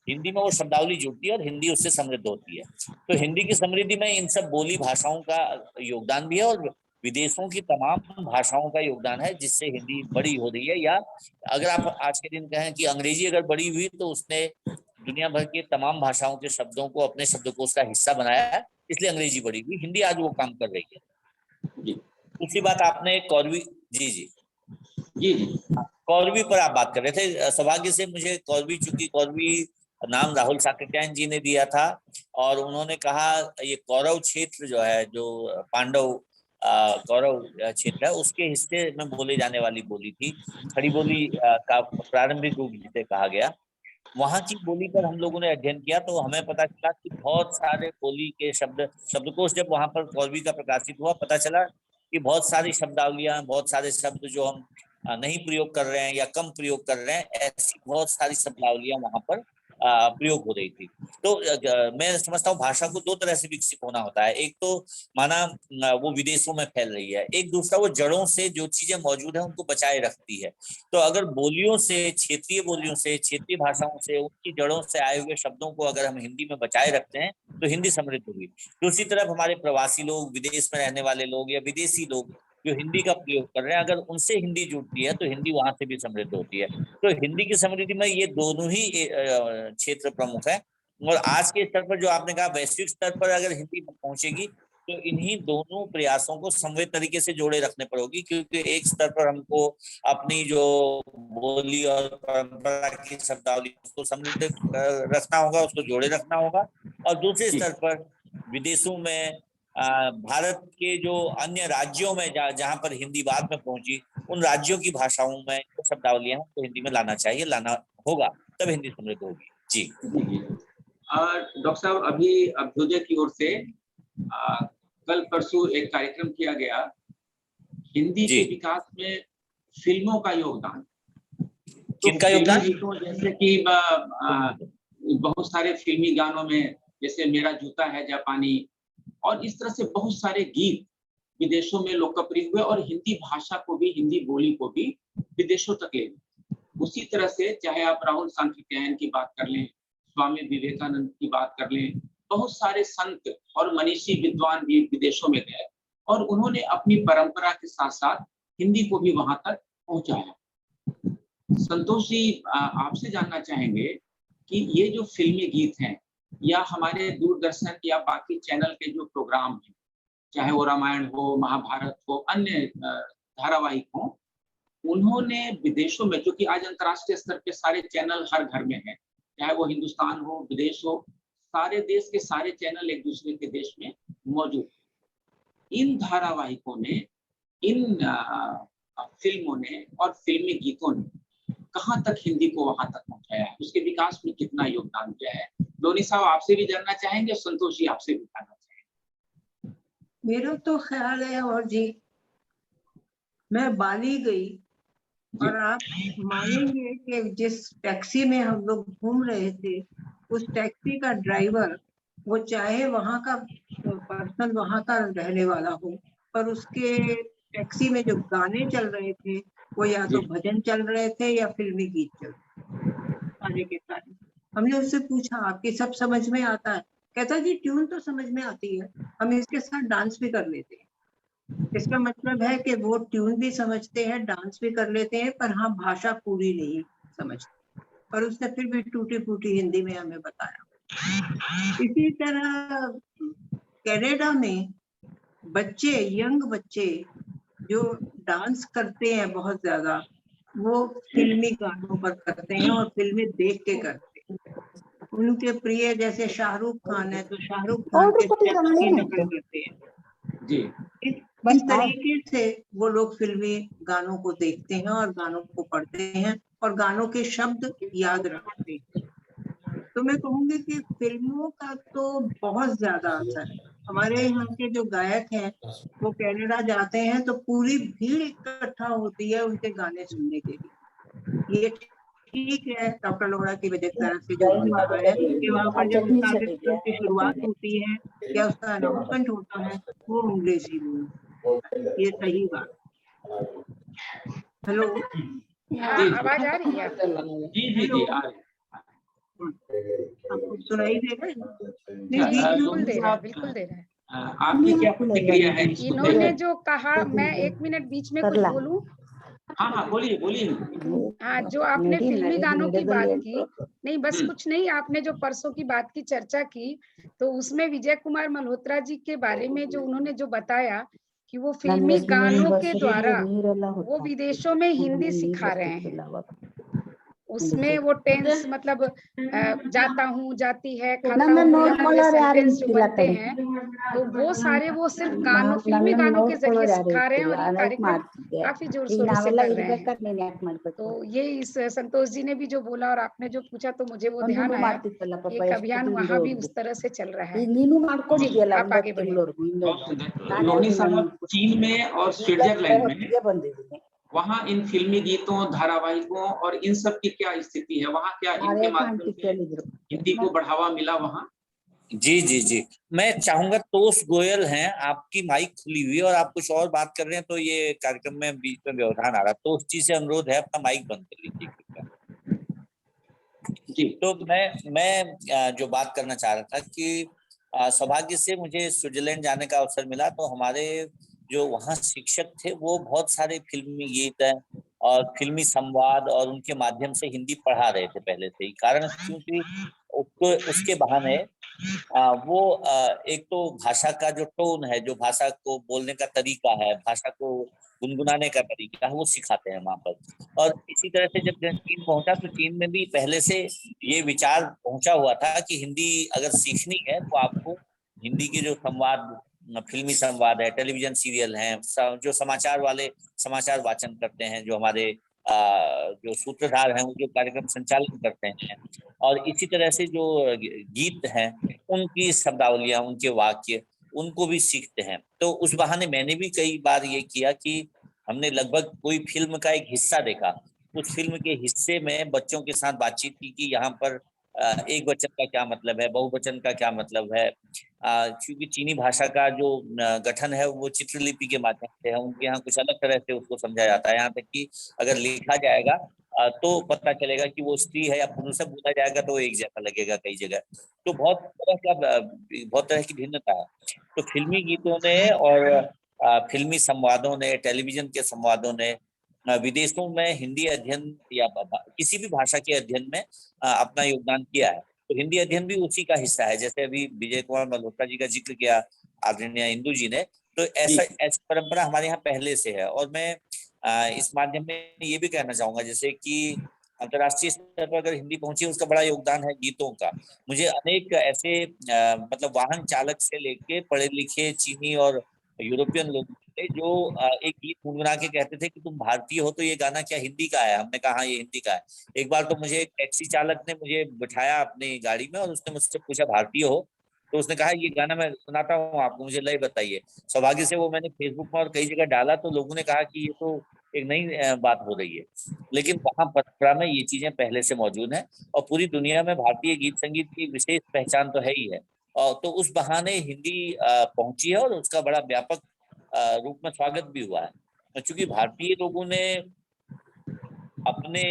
हिंदी में वो शब्दावली जुड़ती है और हिंदी उससे समृद्ध होती है। तो हिंदी की समृद्धि में इन सब बोली भाषाओं का योगदान भी है और विदेशों की तमाम भाषाओं का योगदान है जिससे हिंदी बड़ी हो रही है। या अगर आप आज के दिन कहें कि अंग्रेजी अगर बड़ी हुई तो उसने दुनिया भर के तमाम भाषाओं के शब्दों को अपने शब्दकोश का हिस्सा बनाया है, इसलिए अंग्रेजी बड़ी हुई। हिंदी आज वो काम कर रही है। दूसरी बात आपने कौरवी जी कौरवी पर आप बात कर रहे थे। सौभाग्य से मुझे कौरवी, चूंकि कौरवी नाम राहुल सातत्यायन जी ने दिया था और उन्होंने कहा ये कौरव क्षेत्र जो है, जो पांडव कौरव क्षेत्र है, उसके हिस्से में बोले जाने वाली बोली थी। खड़ी बोली का प्रारंभिक रूप जिसे कहा गया, वहां की बोली पर हम लोगों ने अध्ययन किया तो हमें पता चला कि बहुत सारे बोली के शब्दकोश जब वहां पर कौरवी का प्रकाशित हुआ, पता चला कि बहुत सारी शब्दावलियां, बहुत सारे शब्द जो हम नहीं प्रयोग कर रहे हैं या कम प्रयोग कर रहे हैं, ऐसी बहुत सारी शब्दावलियां वहां पर प्रयोग हो रही थी। तो मैं समझता हूँ भाषा को दो तरह से विकसित होना होता है। एक तो माना वो विदेशों में फैल रही है, एक दूसरा वो जड़ों से जो चीजें मौजूद है उनको बचाए रखती है। तो अगर बोलियों से, क्षेत्रीय बोलियों से, क्षेत्रीय भाषाओं से, उनकी जड़ों से आए हुए शब्दों को अगर हम हिंदी में बचाए रखते हैं तो हिंदी समृद्ध होगी। दूसरी तरफ हमारे प्रवासी लोग, विदेश में रहने वाले लोग या विदेशी लोग जो हिंदी का प्रयोग कर रहे हैं, अगर उनसे हिंदी जुड़ती है तो हिंदी वहां से भी समृद्ध होती है। तो हिंदी की समृद्धि में ये दोनों ही क्षेत्र प्रमुख है। और आज के स्तर पर जो आपने कहा वैश्विक स्तर पर अगर हिंदी पहुंचेगी तो इन्हीं दोनों प्रयासों को समवेत तरीके से जोड़े रखने पर होगी, क्योंकि एक स्तर पर हमको अपनी जो बोली और परंपरा की शब्दावली उसको समृद्ध रखना होगा, उसको जोड़े रखना होगा। और दूसरे स्तर पर विदेशों में, भारत के जो अन्य राज्यों में जहां पर हिंदी बाद में पहुंची, उन राज्यों की भाषाओं में जो शब्दावलियां हैं तो हिंदी में लाना चाहिए, लाना होगा, तब हिंदी समृद्ध होगी। जी डॉक्टर साहब, अभी अभ्युदय की ओर से कल परसों एक कार्यक्रम किया गया हिंदी के विकास में फिल्मों का योगदान। किनका योगदान? जैसे कि बहुत सारे फिल्मी गानों में, जैसे मेरा जूता है जापानी, और इस तरह से बहुत सारे गीत विदेशों में लोकप्रिय हुए और हिंदी भाषा को भी, हिंदी बोली को भी विदेशों तक ले गए। उसी तरह से चाहे आप राहुल सातत्यायन की बात कर लें, स्वामी विवेकानंद की बात कर लें, बहुत सारे संत और मनीषी विद्वान भी विदेशों में गए और उन्होंने अपनी परंपरा के साथ साथ हिंदी को भी वहां तक पहुंचाया। संतोष जी, आपसे जानना चाहेंगे कि ये जो फिल्मी गीत हैं या हमारे दूरदर्शन या बाकी चैनल के जो प्रोग्राम हैं, चाहे वो रामायण हो, महाभारत हो, अन्य धारावाहिक हो, उन्होंने विदेशों में, जो कि आज अंतर्राष्ट्रीय स्तर पे सारे चैनल हर घर में हैं, चाहे वो हिंदुस्तान हो, विदेश हो, सारे देश के सारे चैनल एक दूसरे के देश में मौजूद। इन धारावाहिकों ने, इन फिल्मों ने और फिल्मी गीतों ने कहाँ तक हिंदी को वहां तक पहुंचाया है, उसके विकास में कितना योगदान दिया है? धोनी साहब आपसे भी जानना चाहेंगे, संतोष जी आपसे भी जानना चाहेंगे। मेरा तो ख्याल है, और जी मैं बाली गई और आप मानेंगे कि जिस टैक्सी में हम लोग घूम रहे थे, उस टैक्सी का ड्राइवर, वो चाहे वहां का पर्सन वहां का रहने वाला हो, पर उसके टैक्सी में जो गाने चल रहे थे वो या तो भजन चल रहे थे या फिल्मी गीत चल रहे थे, सारे के सारे। हमने उससे पूछा आपकी सब समझ में आता है? कहता जी ट्यून तो समझ में आती है, हम इसके साथ डांस भी कर लेते हैं। इसका मतलब है कि वो ट्यून भी समझते हैं, डांस भी कर लेते हैं, पर हाँ भाषा पूरी नहीं समझते। और उसने फिर भी टूटी फूटी हिंदी में हमें बताया। इसी तरह कनाडा में बच्चे, यंग बच्चे जो डांस करते हैं बहुत ज्यादा, वो फिल्मी गानों पर करते हैं और फिल्में देख के करते हैं। उनके प्रिय जैसे शाहरुख खान है तो शाहरुख खान के स्टेप्स की नकल करते हैं जी। इस तरीके से वो लोग फिल्मी गानों को देखते हैं और गानों को पढ़ते हैं और गानों के शब्द याद रखते हैं। तो मैं कहूंगी कि फिल्मों का तो बहुत ज्यादा असर है। हमारे यहाँ के जो गायक हैं वो कनाडा जाते हैं तो पूरी भीड़ इकट्ठा होती है उनके गाने सुनने के लिए। ये ठीक है डॉक्टर लोहड़ा की वजह से जो रहा है कि वहाँ पर जब उसका फिल्म की शुरुआत होती है या उसका अनाउंसमेंट होता है वो अंग्रेजी में, ये सही बात। हेलो, आवाज आ रही है? जी जी आ रही है। आपको सुनाई देगा? बिल्कुल दे रहा है, बिल्कुल दे रहा है। आपकी क्या प्रतिक्रिया है? इन्होंने जो कहा, मैं 1 मिनट बीच में कुछ बोलूं? हाँ बोलिए बोलिए। हाँ, जो आपने फिल्मी गानों की बात की, नहीं बस कुछ नहीं, आपने जो परसों की बात की चर्चा की, तो उसमें विजय कुमार मल्होत्रा जी के बारे में जो उन्होंने जो बताया कि वो फिल्मी गानों के द्वारा वो विदेशों में हिंदी सिखा रहे हैं। उसमें वो टेंस मतलब जाता हूँ, जाती है, खाता हूँ, यहाँ पे सेंटेंस जो बनते हैं, तो वो सारे वो सिर्फ गानों, फिल्मी गानों के जरिए सिखा रहे हैं और ये कार्यक्रम काफी जोर शोरों से कर रहे हैं। तो ये इस संतोष जी ने भी जो बोला और आपने जो पूछा, तो मुझे वो ध्यान आया, एक अभियान वहाँ भी उस तरह से चल रहा है। जी, आप आगे बढ़िए। लोहनी साहब, चीन में और स्विट्जरलैंड में वहाँ इन फिल्मी गीतों, धारावाहिकों और इन सब की क्या स्थिति है वहाँ? क्या इनके माध्यम से हिंदी को बढ़ावा मिला वहाँ? जी जी जी, मैं चाहूंगा, तोष गोयल हैं, आपकी माइक खुली हुई है और आप कुछ और बात कर रहे हैं, तो ये कार्यक्रम में बीच में व्यवधान आ रहा है। तोष जी से अनुरोध है, अपना माइक बंद कर लीजिए कृपया। जी, तो मैं जो बात करना चाह रहा था कि सौभाग्य से मुझे स्विट्जरलैंड जाने का अवसर मिला, तो हमारे जो वहाँ शिक्षक थे वो बहुत सारे फिल्मी गीत हैं और फिल्मी संवाद और उनके माध्यम से हिंदी पढ़ा रहे थे पहले से ही। कारण क्योंकि उसके बहाने वो एक तो भाषा का जो टोन है, जो भाषा को बोलने का तरीका है, भाषा को गुनगुनाने का तरीका है, वो सिखाते हैं वहां पर। और इसी तरह से जब चीन पहुंचा, तो चीन में भी पहले से ये विचार पहुंचा हुआ था कि हिंदी अगर सीखनी है तो आपको हिंदी के जो संवाद, फिल्मी संवाद है, टेलीविजन सीरियल हैं, जो समाचार वाले समाचार वाचन करते हैं, जो हमारे जो सूत्रधार हैं, वो जो कार्यक्रम संचालन करते हैं, और इसी तरह से जो गीत हैं उनकी शब्दावलियां, उनके वाक्य, उनको भी सीखते हैं। तो उस बहाने मैंने भी कई बार ये किया कि हमने लगभग कोई फिल्म का एक हिस्सा देखा, उस फिल्म के हिस्से में बच्चों के साथ बातचीत की कि यहाँ पर एक वचन का क्या मतलब है, बहुवचन का क्या मतलब है, क्योंकि चीनी भाषा का जो गठन है वो चित्रलिपि के माध्यम से है, उनके यहाँ कुछ अलग तरह से उसको समझा जाता है। यहाँ तक कि अगर लिखा जाएगा तो पता चलेगा कि वो स्त्री है या पुरुष है, बोला जाएगा तो एक जैसा लगेगा कई जगह। तो बहुत तरह की भिन्नता है। तो फिल्मी गीतों ने और फिल्मी संवादों ने, टेलीविजन के संवादों ने विदेशों में हिंदी अध्ययन या किसी भी भाषा के अध्ययन में अपना योगदान किया है। तो हिंदी अध्ययन भी उसी का हिस्सा है। जैसे अभी विजय कुमार मल्होत्रा जी का जिक्र किया आदरणीय इंदु जी ने, तो ऐसी परंपरा हमारे यहाँ पहले से है। और मैं इस माध्यम में ये भी कहना चाहूंगा, जैसे कि अंतर्राष्ट्रीय स्तर पर अगर हिंदी पहुंची, उसका बड़ा योगदान है गीतों का। मुझे अनेक ऐसे मतलब वाहन चालक से लेके पढ़े लिखे चीनी और यूरोपियन लोग थे जो एक गीत गुनगुना के कहते थे कि तुम भारतीय हो तो ये गाना क्या हिंदी का है? हमने कहा हाँ, ये हिंदी का है। एक बार तो मुझे एक टैक्सी चालक ने मुझे बिठाया अपनी गाड़ी में और उसने मुझसे पूछा भारतीय हो? तो उसने कहा ये गाना मैं सुनाता हूँ आपको, मुझे लय बताइए। सौभाग्य से वो मैंने फेसबुक में और कई जगह डाला, तो लोगों ने कहा कि ये तो एक नई बात हो रही है। लेकिन वहाँ परंपरा में ये चीजें पहले से मौजूद हैं और पूरी दुनिया में भारतीय गीत संगीत की विशेष पहचान तो है ही है। और तो उस बहाने हिंदी पहुंची है और उसका बड़ा व्यापक रूप में स्वागत भी हुआ है। क्योंकि भारतीय लोगों ने अपने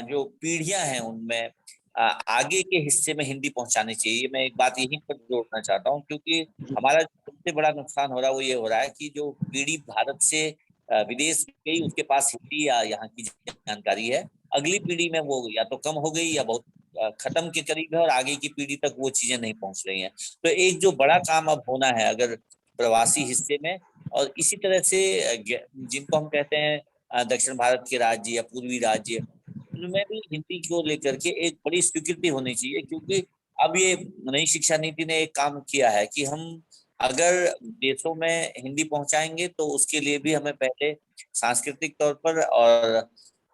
जो पीढ़ियां हैं उनमें आगे के हिस्से में हिंदी पहुंचानी चाहिए। मैं एक बात यहीं पर जोड़ना चाहता हूँ, क्योंकि हमारा सबसे बड़ा नुकसान हो रहा है वो ये हो रहा है कि जो पीढ़ी भारत से विदेश गई, उसके पास हिंदी या यहाँ की जानकारी है, अगली पीढ़ी में वो या तो कम हो गई या बहुत खत्म के करीब है और आगे की पीढ़ी तक वो चीजें नहीं पहुंच रही हैं। तो एक जो बड़ा काम अब होना है, अगर प्रवासी हिस्से में और इसी तरह से जिनको हम कहते हैं दक्षिण भारत के राज्य या पूर्वी राज्य, उनमें भी हिंदी को लेकर के एक बड़ी स्वीकृति होनी चाहिए। क्योंकि अब ये नई शिक्षा नीति ने एक काम किया है कि हम अगर देशों में हिंदी पहुंचाएंगे तो उसके लिए भी हमें पहले सांस्कृतिक तौर पर और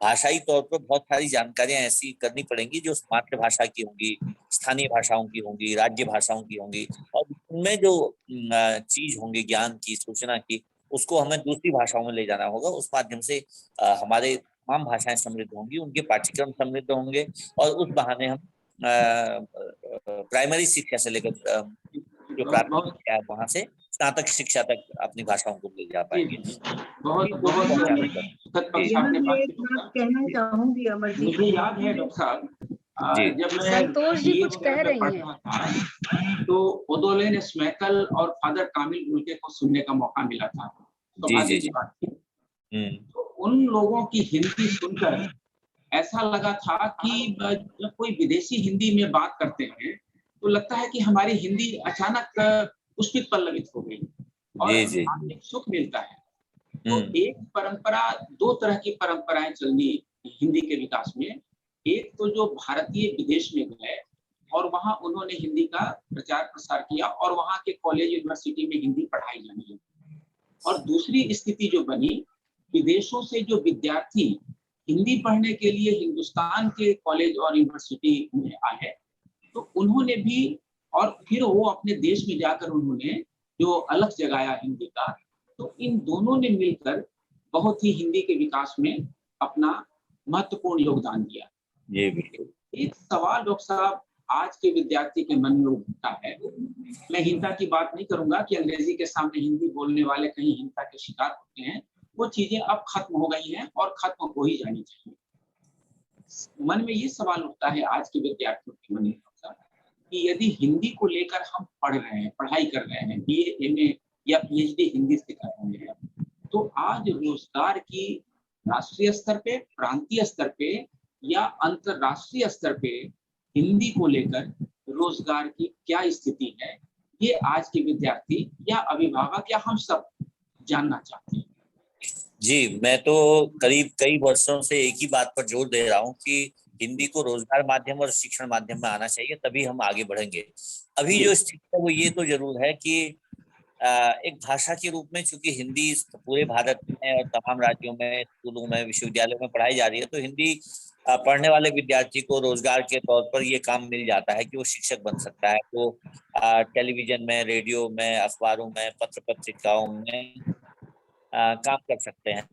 भाषाई तौर पर बहुत सारी जानकारियां ऐसी करनी पड़ेंगी जो मातृभाषा की होंगी, स्थानीय भाषाओं की होंगी, राज्य भाषाओं की होंगी, और उनमें जो चीज होंगी ज्ञान की, सूचना की, उसको हमें दूसरी भाषाओं में ले जाना होगा। उस माध्यम से हमारे तमाम भाषाएं समृद्ध होंगी, उनके पाठ्यक्रम समृद्ध होंगे और उस बहाने हम प्राइमरी शिक्षा से लेकर जो प्राथमिक शिक्षा है वहां से स्नातक शिक्षा तक अपनी भाषाओं को ले जा पाएंगे। एक बात कहना चाहूंगी अमरजीत, मुझे याद है डॉक्टर साहब, जब मैं संतोष जी कुछ कह रही हैं तो ओदोलेन स्मैकल और फादर कामिल गुलके को सुनने का मौका मिला था। जी जी बात थी। तो उन लोगों की हिंदी सुनकर ऐसा लगा था कि जब कोई विदेशी हिंदी में बात करते हैं तो लगता है कि हमारी हिंदी अचानक पुष्पित पल्लवित हो गई और एक सुख मिलता है। तो एक परंपरा, दो तरह की परंपराएं चलनी हिंदी के विकास में। एक तो जो भारतीय विदेश में गए और वहां उन्होंने हिंदी का प्रचार प्रसार किया और वहां के कॉलेज यूनिवर्सिटी में हिंदी पढ़ाई जाने लगी, और दूसरी स्थिति जो बनी, विदेशों से जो विद्यार्थी हिंदी पढ़ने के लिए हिंदुस्तान के कॉलेज और यूनिवर्सिटी में आए, तो उन्होंने भी, और फिर वो अपने देश में जाकर उन्होंने जो अलग जगाया हिंदी का, तो इन दोनों ने मिलकर बहुत ही हिंदी के विकास में अपना महत्वपूर्ण योगदान दिया। ये बिल्कुल एक सवाल डॉक्टर साहब आज के विद्यार्थी के मन में उठता है, मैं हिंसा की बात नहीं करूंगा कि अंग्रेजी के सामने हिंदी बोलने वाले कहीं हिंसा के शिकार होते हैं, वो चीजें अब खत्म हो गई हैं और खत्म हो ही जानी चाहिए। मन में ये सवाल उठता है आज के विद्यार्थियों के मन में कि यदि हिंदी को लेकर हम पढ़ रहे हैं, पढ़ाई कर रहे हैं, BA, MA या PhD हिंदी से कर रहे हैं, तो आज रोजगार की राष्ट्रीय स्तर पे, प्रांतीय स्तर पे या अंतरराष्ट्रीय स्तर पे हिंदी को लेकर रोजगार की क्या स्थिति है, ये आज के विद्यार्थी या अभिभावक या हम सब जानना चाहते हैं। जी, मैं तो करीब कई वर्षों से एक ही बात पर जोर दे रहा हूँ कि हिंदी को रोजगार माध्यम और शिक्षण माध्यम में आना चाहिए, तभी हम आगे बढ़ेंगे। अभी जो स्थिति है वो ये तो जरूर है कि एक भाषा के रूप में चूंकि हिंदी पूरे भारत में और तमाम राज्यों में, स्कूलों में, विश्वविद्यालयों में पढ़ाई जा रही है, तो हिंदी पढ़ने वाले विद्यार्थी को रोजगार के तौर पर ये काम मिल जाता है कि वो शिक्षक बन सकता है। तो टेलीविजन में, रेडियो में, अखबारों में, पत्र पत्रिकाओं में काम कर सकते हैं।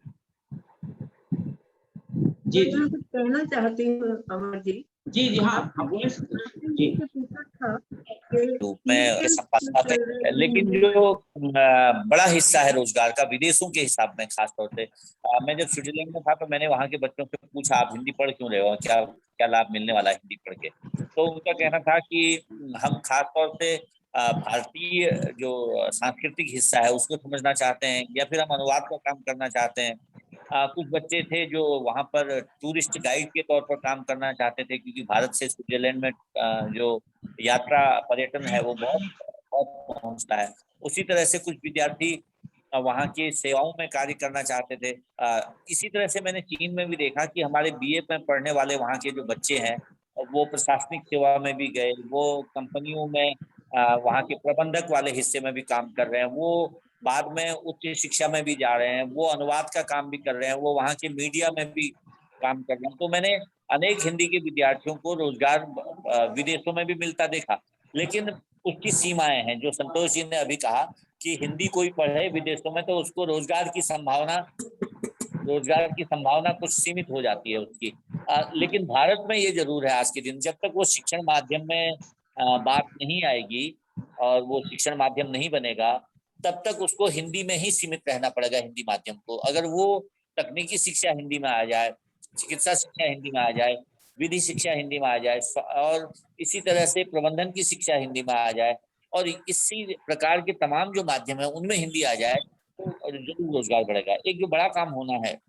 जी जी, कुछ कहना चाहती हूँ अमर जी। जी जी, हाँ बोले जी। लेकिन जो बड़ा हिस्सा है रोजगार का विदेशों के हिसाब में, खास तौर से मैं जब स्विट्जरलैंड में था तो मैंने वहाँ के बच्चों से पूछा, आप हिंदी पढ़ क्यों रहे हो, क्या क्या लाभ मिलने वाला है हिंदी पढ़ के? तो उनका कहना था कि हम खास तौर से भारतीय जो सांस्कृतिक हिस्सा है उसको समझना चाहते हैं, या फिर हम अनुवाद का काम करना चाहते हैं। कुछ बच्चे थे जो वहाँ पर टूरिस्ट गाइड के तौर पर काम करना चाहते थे, क्योंकि भारत से स्विट्जरलैंड में जो यात्रा पर्यटन है वो बहुत पहुंचता है। उसी तरह से कुछ विद्यार्थी वहाँ की सेवाओं में कार्य करना चाहते थे। इसी तरह से मैंने चीन में भी देखा कि हमारे BA में पढ़ने वाले वहाँ के जो बच्चे हैं वो प्रशासनिक सेवा में भी गए, वो कंपनियों में वहाँ के प्रबंधक वाले हिस्से में भी काम कर रहे हैं, वो बाद में उच्च शिक्षा में भी जा रहे हैं, वो अनुवाद का काम भी कर रहे हैं, वो वहाँ के मीडिया में भी काम कर रहे हैं। तो मैंने अनेक हिंदी के विद्यार्थियों को रोजगार विदेशों में भी मिलता देखा, लेकिन उसकी सीमाएं हैं। जो संतोष जी ने अभी कहा कि हिंदी कोई पढ़े विदेशों में तो उसको रोजगार की संभावना कुछ सीमित हो जाती है उसकी। लेकिन भारत में ये जरूर है आज के दिन, जब तक वो शिक्षण माध्यम में बात नहीं आएगी और वो शिक्षण माध्यम नहीं बनेगा, तब तक उसको हिंदी में ही सीमित रहना पड़ेगा, हिंदी माध्यम को। अगर वो तकनीकी शिक्षा हिंदी में आ जाए, चिकित्सा शिक्षा हिंदी में आ जाए, विधि शिक्षा हिंदी में आ जाए, और इसी तरह से प्रबंधन की शिक्षा हिंदी में आ जाए, और इसी प्रकार के तमाम जो माध्यम है उनमें हिंदी आ जाए, तो जरूर रोजगार बढ़ेगा। एक जो बड़ा काम होना है,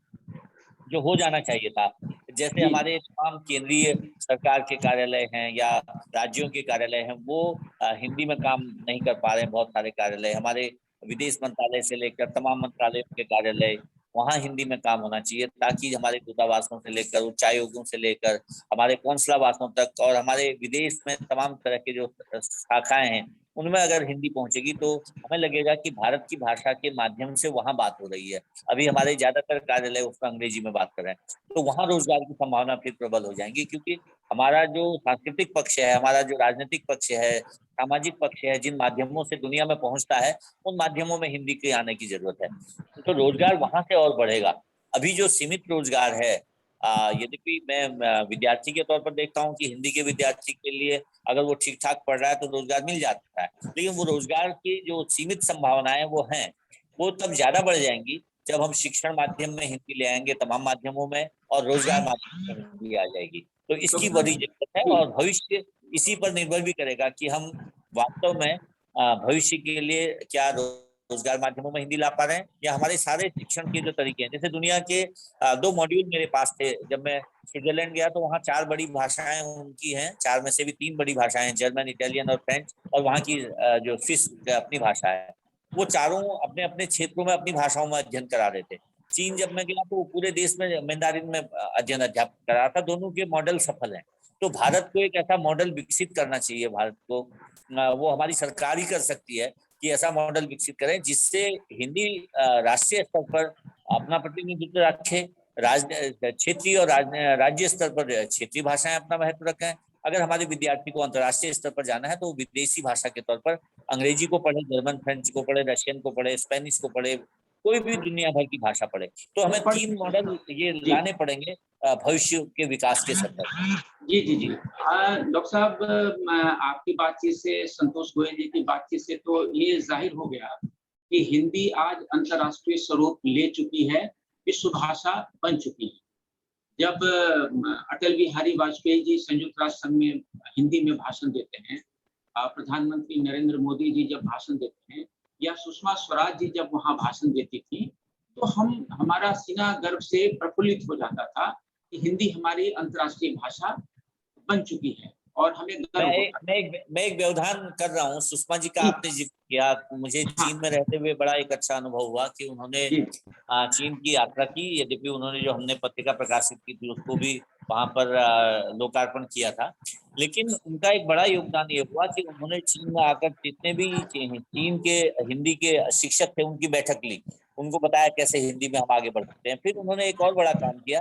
जो हो जाना चाहिए था, जैसे हमारे तमाम केंद्रीय सरकार के कार्यालय हैं या राज्यों के कार्यालय हैं, वो हिंदी में काम नहीं कर पा रहे हैं। बहुत सारे कार्यालय, हमारे विदेश मंत्रालय से लेकर तमाम मंत्रालयों के कार्यालय, वहाँ हिंदी में काम होना चाहिए, ताकि हमारे दूतावासों से लेकर उच्चायोगों से लेकर हमारे कौंसलावासों तक और हमारे विदेश में तमाम तरह के जो शाखाएं हैं उनमें अगर हिंदी पहुंचेगी तो हमें लगेगा कि भारत की भाषा के माध्यम से वहाँ बात हो रही है। अभी हमारे ज्यादातर कार्यालय उसमें अंग्रेजी में बात कर रहे हैं, तो वहाँ रोजगार की संभावना फिर प्रबल हो जाएंगी, क्योंकि हमारा जो सांस्कृतिक पक्ष है, हमारा जो राजनीतिक पक्ष है, सामाजिक पक्ष है, जिन माध्यमों से दुनिया में पहुंचता है, उन माध्यमों में हिंदी के आने की जरूरत है। तो रोजगार वहां से और बढ़ेगा। अभी जो सीमित रोजगार है, यद्यपि मैं विद्यार्थी के तौर पर देखता हूँ कि हिंदी के विद्यार्थी के लिए अगर वो ठीक ठाक पढ़ रहा है तो रोजगार मिल जाता है, लेकिन वो रोजगार की जो सीमित संभावनाएं वो हैं, वो तब ज्यादा बढ़ जाएंगी जब हम शिक्षण माध्यम में हिंदी ले आएंगे तमाम माध्यमों में, और रोजगार माध्यम में हिंदी आ जाएगी। तो इसकी बड़ी जरूरत है, और भविष्य इसी पर निर्भर भी करेगा कि हम वास्तव में भविष्य के लिए क्या रोजगार माध्यमों में हिंदी ला पा रहे हैं, या हमारे सारे शिक्षण के जो तरीके हैं। जैसे दुनिया के 2 मॉड्यूल मेरे पास थे जब मैं स्विट्जरलैंड गया, तो वहाँ 4 बड़ी भाषाएं उनकी हैं, 4 में से भी 3 बड़ी भाषाएं हैं, जर्मन, इटालियन और फ्रेंच, और वहाँ की जो स्विस अपनी भाषा है। वो चारों अपने अपने क्षेत्रों में अपनी भाषाओं में अध्ययन करा रहे थे। चीन जब मैं गया तो वो पूरे देश में मैंडारिन में अध्ययन अध्यापन कर रहा था। दोनों के मॉडल सफल हैं। तो भारत को एक ऐसा मॉडल विकसित करना चाहिए। भारत को वो हमारी सरकार ही कर सकती है कि ऐसा मॉडल विकसित करें जिससे हिंदी राष्ट्रीय स्तर पर अपना प्रतिनिधित्व रखे, क्षेत्रीय और राज्य स्तर पर क्षेत्रीय भाषाएं अपना महत्व रखें। अगर हमारे विद्यार्थी को अंतर्राष्ट्रीय स्तर पर जाना है तो विदेशी भाषा के तौर पर अंग्रेजी को पढ़े, जर्मन फ्रेंच को पढ़े, रशियन को पढ़े, स्पेनिश को पढ़े, कोई भी दुनिया भर की भाषा पढ़े। तो हमें 3 मॉडल ये लाने पड़ेंगे भविष्य के विकास के संदर्भ। जी जी जी डॉक्टर साहब, आपकी बातचीत से, संतोष गोयल जी की बातचीत से तो ये जाहिर हो गया कि हिंदी आज अंतर्राष्ट्रीय स्वरूप ले चुकी है, विश्व भाषा बन चुकी है। जब अटल बिहारी वाजपेयी जी संयुक्त राष्ट्र संघ में हिंदी में भाषण देते हैं, प्रधानमंत्री नरेंद्र मोदी जी जब भाषण देते हैं, या सुषमा स्वराज जी जब वहां भाषण देती थी, तो हमारा सीना गर्व से प्रफुल्लित हो जाता था कि हिंदी हमारी अंतर्राष्ट्रीय भाषा बन चुकी है और हमें गर्व होता है। मैं एक व्यवधान कर रहा हूँ। सुषमा जी का आपने जिक्र किया, मुझे चीन में रहते हुए बड़ा एक अच्छा अनुभव हुआ कि उन्होंने चीन की यात्रा की। यद्यपि उन्होंने जो हमने पत्रिका प्रकाशित की थी उसको भी वहां पर लोकार्पण किया था, लेकिन उनका एक बड़ा योगदान ये हुआ कि उन्होंने चीन में आकर जितने भी चीन के हिंदी के शिक्षक थे उनकी बैठक ली, उनको बताया कैसे हिंदी में हम आगे बढ़ सकते हैं। फिर उन्होंने एक और बड़ा काम किया,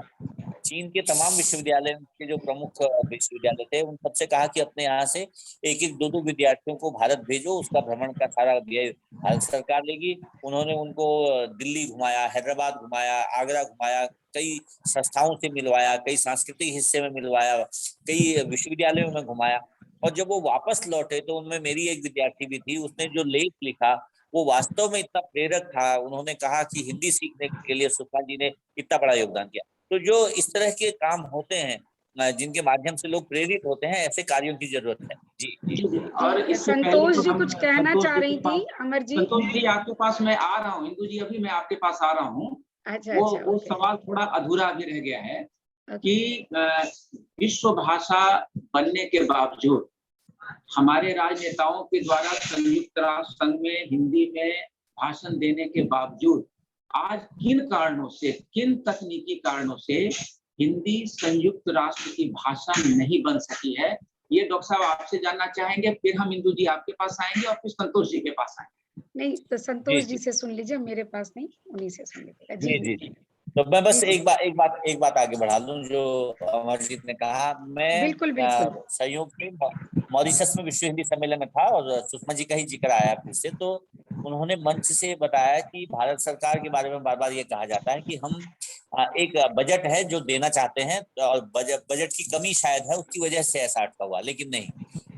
चीन के तमाम विश्वविद्यालय के जो प्रमुख विश्वविद्यालय थे उन सबसे कहा कि अपने यहाँ से 1-1, 2-2 विद्यार्थियों को भारत भेजो, उसका भ्रमण का सारा व्यय भारत सरकार लेगी। उन्होंने उनको दिल्ली घुमाया, हैदराबाद घुमाया, आगरा घुमाया, कई संस्थाओं से मिलवाया, कई सांस्कृतिक हिस्से में मिलवाया, कई विश्वविद्यालयों में घुमाया। और जब वो वापस लौटे तो उनमें मेरी एक विद्यार्थी भी थी, उसने जो लेख लिखा वो वास्तव में इतना प्रेरक था। उन्होंने कहा कि हिंदी सीखने के लिए सुषमा जी ने इतना बड़ा योगदान किया। तो जो इस तरह के काम होते हैं जिनके माध्यम से लोग प्रेरित होते हैं, ऐसे कार्यों की जरूरत है। जी। और संतोष जी कुछ कहना चाह रही थी। अमर जी, संतोष जी आपके पास मैं आ रहा हूँ। इंदु जी अभी मैं आपके पास आ रहा हूँ। अच्छा, वो सवाल थोड़ा अधूरा अभी रह गया है कि विश्व भाषा बनने के बावजूद हमारे राजनेताओं के द्वारा संयुक्त राष्ट्र संघ में हिंदी में भाषण देने के बावजूद आज किन कारणों से, किन तकनीकी कारणों से हिंदी संयुक्त राष्ट्र की भाषा नहीं बन सकी है, ये डॉक्टर साहब आपसे जानना चाहेंगे। फिर हम इंदु जी आपके पास आएंगे और फिर संतोष जी के पास आएंगे। नहीं तो संतोष जी से सुन लीजिए, मेरे पास नहीं, उन्हीं से सुन लीजिएगा। जी। तो मैं बस एक बात आगे बढ़ा लूं जो अमरजीत ने कहा। मैं बिल्कुल सहयोग में मॉरिशस में विश्व हिंदी सम्मेलन में था और सुषमा जी का ही जिक्र आया फिर से, तो उन्होंने मंच से बताया कि भारत सरकार के बारे में बार बार ये कहा जाता है कि हम एक बजट है जो देना चाहते हैं और बजट की कमी शायद है, उसकी वजह से ऐसा अटका हुआ। लेकिन नहीं,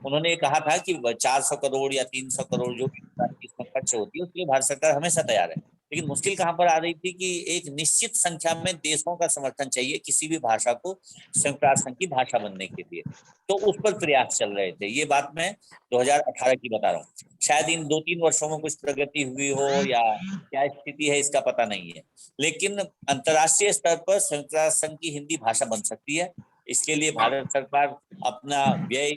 उन्होंने कहा था कि 400 करोड़ या 300 करोड़ जो इसमें खर्च होती है उसके लिए भारत सरकार हमेशा तैयार है। लेकिन मुश्किल कहां पर आ रही थी कि एक निश्चित संख्या में देशों का समर्थन चाहिए किसी भी भाषा को संयुक्त राष्ट्र संघ की भाषा बनने के लिए, तो उस पर प्रयास चल रहे थे। ये बात मैं 2018 की बता रहा हूँ। शायद इन 2-3 वर्षों में कुछ प्रगति हुई हो या क्या स्थिति है इसका पता नहीं है, लेकिन अंतर्राष्ट्रीय स्तर पर संयुक्त राष्ट्र संघ की हिंदी भाषा बन सकती है। इसके लिए भारत सरकार अपना व्यय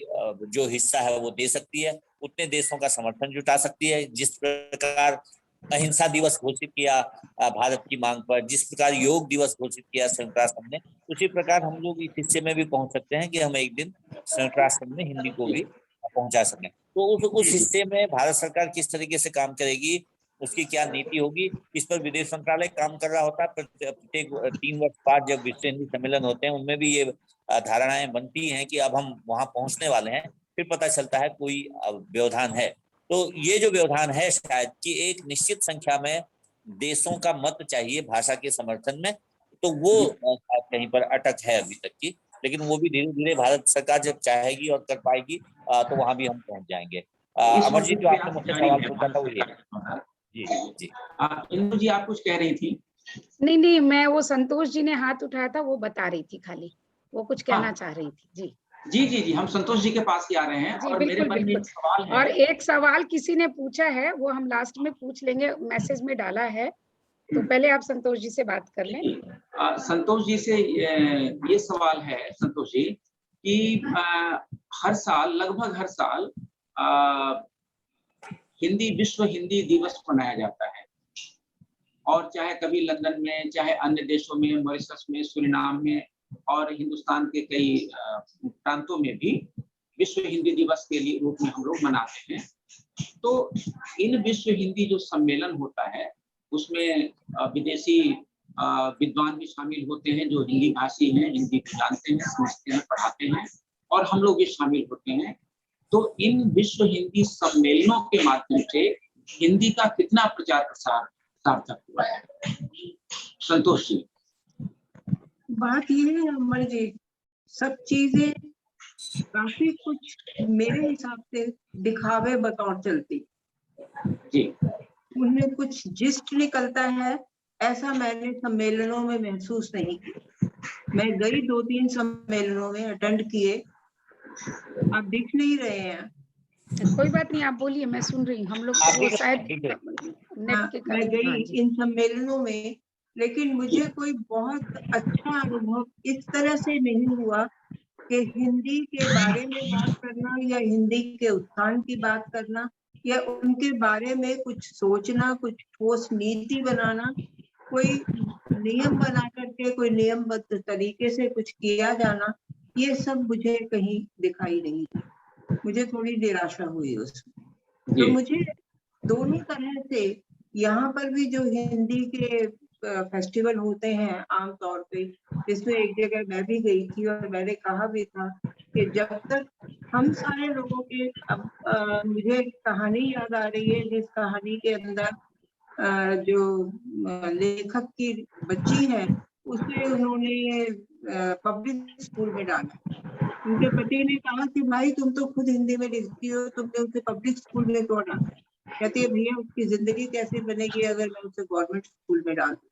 जो हिस्सा है वो दे सकती है, उतने देशों का समर्थन जुटा सकती है। जिस प्रकार अहिंसा दिवस घोषित किया भारत की मांग पर, जिस प्रकार योग दिवस घोषित किया संयुक्त राष्ट्र संघ ने, उसी प्रकार हम लोग इस हिस्से में भी पहुंच सकते हैं कि हम एक दिन संयुक्त राष्ट्र संघ में हिंदी को भी पहुंचा सकें। तो उस हिस्से में भारत सरकार किस तरीके से काम करेगी, उसकी क्या नीति होगी, इस पर विदेश मंत्रालय काम कर रहा होता है। प्रत्येक 3 वर्ष बाद जब विश्व हिंदी सम्मेलन होते हैं उनमें भी ये धारणाएं बनती हैं कि अब हम वहां पहुंचने वाले हैं, फिर पता चलता है कोई व्यवधान है। तो ये जो व्यवधान है शायद कि एक निश्चित संख्या में देशों का मत चाहिए भाषा के समर्थन में, तो वो कहीं पर अटक है अभी तक की। लेकिन वो भी धीरे धीरे भारत सरकार जब चाहेगी और कर पाएगी तो वहां भी हम पहुंच जाएंगे। अमरजीत जो आपने मुझसे सवाल पूछा था वो ये। जी इंदु जी आप कुछ कह रही थी? नहीं, मैं वो संतोष जी ने हाथ उठाया था वो बता रही थी, खाली वो कुछ कहना चाह रही थी। जी, हम संतोष जी के पास ही आ रहे हैं। और बिल्कुल, मेरे मन में एक सवाल है। और एक सवाल किसी ने पूछा है, वो हम लास्ट में पूछ लेंगे, मैसेज में डाला है, तो पहले आप संतोष जी से बात कर लें। संतोष जी से ये सवाल है संतोष जी कि हर साल, लगभग हर साल विश्व हिंदी दिवस मनाया जाता है। और चाहे कभी लंदन में, चाहे अन्य देशों में, मॉरिशस में, सुरिनाम में और हिंदुस्तान के कई प्रांतों में भी विश्व हिंदी दिवस के लिए रूप में हम लोग मनाते हैं। तो इन विश्व हिंदी जो सम्मेलन होता है उसमें विदेशी विद्वान भी शामिल होते हैं जो हिंदी भाषी हैं, हिंदी को जानते हैं, समझते हैं, पढ़ाते हैं, और हम लोग भी शामिल होते हैं। तो इन विश्व हिंदी सम्मेलनों के माध्यम से हिंदी का कितना प्रचार प्रसार सार्थक हुआ है? संतोष जी। बात ये है अमर जी, सब चीजें काफी कुछ मेरे हिसाब से दिखावे बतौर चलती जी, उनमें कुछ जिस्ट निकलता है, ऐसा मैंने सम्मेलनों में महसूस नहीं किया। मैं गई 2-3 सम्मेलनों में, अटेंड किए। आप दिख नहीं रहे हैं। कोई बात नहीं, आप बोलिए, मैं सुन रही हूँ। हम लोग वो शायद नेट के मैं गई इन सम्मेलनों में, लेकिन मुझे कोई बहुत अच्छा अनुभव इस तरह से नहीं हुआ कि हिंदी के बारे में बात करना या हिंदी के उत्थान की बात करना या उनके बारे में कुछ सोचना, कुछ ठोस नीति बनाना, कोई नियम बना करके कोई नियमबद्ध तरीके से कुछ किया जाना, ये सब मुझे कहीं दिखाई नहीं दी। मुझे थोड़ी निराशा हुई उसमें। तो मुझे दोनों तरह से यहाँ पर भी जो हिंदी के फेस्टिवल होते हैं आमतौर पे, जिसमें एक जगह मैं भी गई थी और मैंने कहा भी था कि जब तक हम सारे लोगों के, अब मुझे कहानी याद आ रही है जिस कहानी के अंदर जो लेखक की बच्ची है उसे उन्होंने पब्लिक स्कूल में डाला। उनके पति ने कहा कि भाई तुम तो खुद हिंदी में लिखती हो, तुमने उसे पब्लिक स्कूल में क्यों डाला? कहती है भैया उसकी जिंदगी कैसे बनेगी अगर मैं उसे गवर्नमेंट स्कूल में डाल दूं।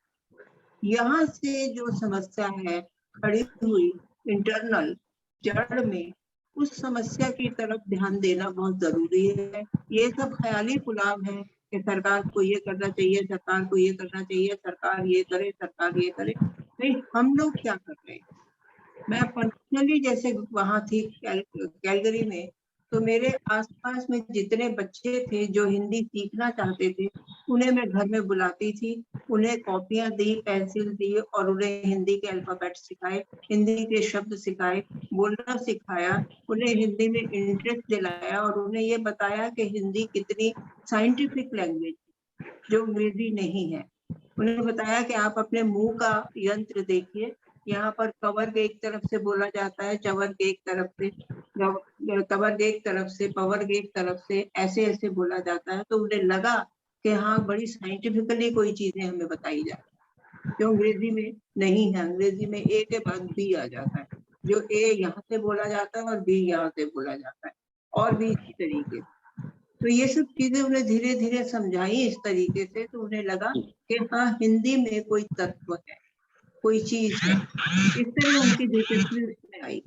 यहाँ से जो समस्या है खड़ी हुई इंटरनल जड़ में, उस समस्या की तरफ ध्यान देना बहुत जरूरी है। ये सब ख्याली पुलाव है कि सरकार को ये करना चाहिए, सरकार को ये करना चाहिए, सरकार ये करे, सरकार ये करे। नहीं, हम लोग क्या कर रहे हैं? मैं पर्सनली जैसे वहां थी कैलगरी में, तो मेरे आसपास में जितने बच्चे थे जो हिंदी सीखना चाहते थे उन्हें मैं घर में बुलाती थी, उन्हें कॉपियां दी, पेंसिल दी और उन्हें हिंदी के अल्फाबेट सिखाए, हिंदी के शब्द सिखाए, बोलना सिखाया, उन्हें हिंदी में इंटरेस्ट दिलाया और उन्हें ये बताया कि हिंदी कितनी साइंटिफिक लैंग्वेज जो अंग्रेजी नहीं है। उन्हें बताया कि आप अपने मुंह का यंत्र देखिए, यहाँ पर कवर के एक तरफ से बोला जाता है, चवर के एक तरफ से, कवर के एक तरफ से, पवर के एक तरफ से, ऐसे ऐसे बोला जाता है। तो उन्हें लगा कि हाँ बड़ी साइंटिफिकली कोई चीजें हमें बताई जा रही है जो अंग्रेजी में नहीं है। अंग्रेजी में ए के बाद बी आ जाता है, जो ए यहाँ से बोला जाता है और बी यहाँ से बोला जाता है, और भी इसी तरीके। तो ये सब चीजें उन्हें धीरे धीरे समझाई इस तरीके से, तो उन्हें लगा कि हाँ हिंदी में कोई तत्व है, कोई चीज है। इस तरह उनकी दिलचस्पी उसमें आई।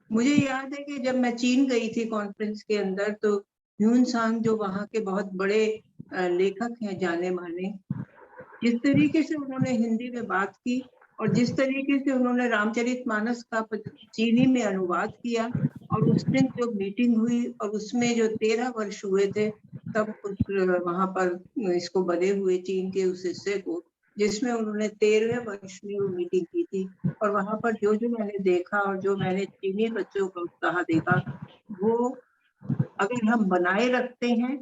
मुझे याद है कि जब मैं चीन गई थी कॉन्फ्रेंस के अंदर, तो ह्यून सांग जो वहाँ के बहुत बड़े लेखक हैं जाने माने, जिस तरीके से उन्होंने हिंदी में बात की और जिस तरीके से उन्होंने रामचरितमानस का चीनी में अनुवाद किया, और उस दिन जो मीटिंग हुई और उसमें जो 13 वर्ष हुए थे तब उस वहां पर इसको बने हुए चीन के उस हिस्से को, जिसमें उन्होंने 13वें वर्ष में वो मीटिंग की थी, और वहां पर जो जो मैंने देखा और जो मैंने चीनी बच्चों का उत्साह देखा, वो अगर हम बनाए रखते हैं,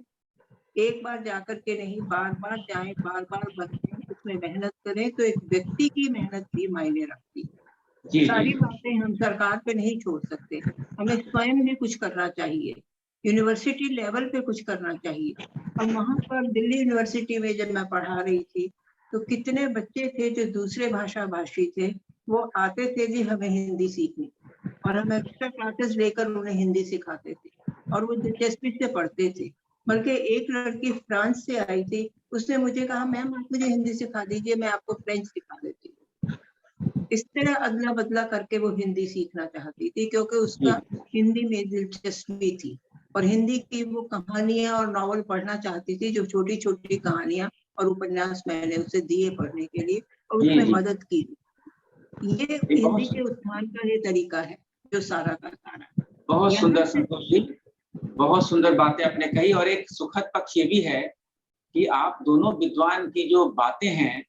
एक बार जाकर के नहीं, बार बार जाएं, बार बार बनें, उसमें मेहनत करें, तो एक व्यक्ति की मेहनत भी मायने रखती है। सारी बातें हम सरकार पे नहीं छोड़ सकते, हमें स्वयं भी कुछ करना चाहिए, यूनिवर्सिटी लेवल पे कुछ करना चाहिए। और वहां पर दिल्ली यूनिवर्सिटी में जब मैं पढ़ा रही थी, तो कितने बच्चे थे जो दूसरे भाषा भाषी थे, वो आते थे जी हमें हिंदी सीखनी, और हम एक्स्ट्रा क्लासेस लेकर उन्हें हिंदी सिखाते थे और वो दिलचस्पी से पढ़ते थे। बल्कि एक लड़की फ्रांस से आई थी, उसने मुझे कहा मैम आप मुझे हिंदी सिखा दीजिए, मैं आपको फ्रेंच सिखा देती हूँ। इस तरह अदला बदला करके वो हिंदी सीखना चाहती थी, क्योंकि उसका हिंदी में दिलचस्पी थी और हिंदी की वो कहानियां और नॉवल पढ़ना चाहती थी, जो छोटी छोटी कहानियां और उपन्यास मैंने उसे दिए पढ़ने के लिए और उसमें मदद की। ये हिंदी के उत्थान का ये तरीका है जो सारा का सारा। बहुत सुंदर संतोष जी, बहुत सुंदर बातें आपने कही। और एक सुखद पक्ष ये भी है कि आप दोनों विद्वान की जो बातें हैं,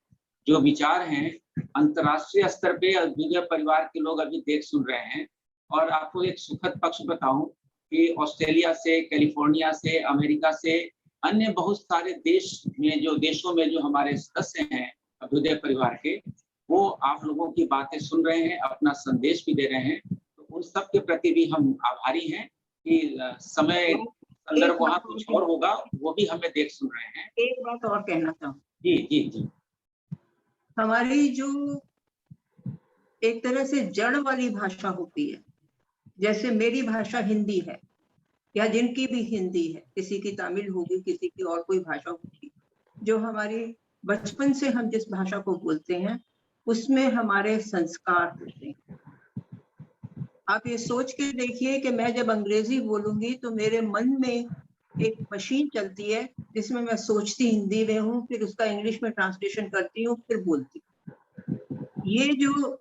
जो विचार हैं, अंतर्राष्ट्रीय स्तर पे अभ्युदय परिवार के लोग अभी देख सुन रहे हैं। और आपको एक सुखद पक्ष बताऊं कि ऑस्ट्रेलिया से, कैलिफोर्निया से, अमेरिका से, अन्य बहुत सारे देशों में जो हमारे सदस्य हैं अभ्युदय परिवार के, वो आप लोगों की बातें सुन रहे हैं, अपना संदेश भी दे रहे हैं। तो उन सब के प्रति भी हम आभारी हैं कि समय संदर्भ वहाँ कुछ और होगा, वो भी हमें देख सुन रहे हैं। एक बात और कहना चाहूँ। जी जी जी। हमारी जो एक तरह से जड़ वाली भाषा होती है, जैसे मेरी भाषा हिंदी है या जिनकी भी हिंदी है, किसी की तमिल होगी, किसी की और कोई भाषा होगी, जो हमारी बचपन से हम जिस भाषा को बोलते हैं उसमें हमारे संस्कार होते हैं। आप ये सोच के देखिए कि मैं जब अंग्रेजी बोलूंगी तो मेरे मन में एक मशीन चलती है जिसमें मैं सोचती हिंदी में हूँ, फिर उसका इंग्लिश में ट्रांसलेशन करती हूँ, फिर बोलती हूँ। ये जो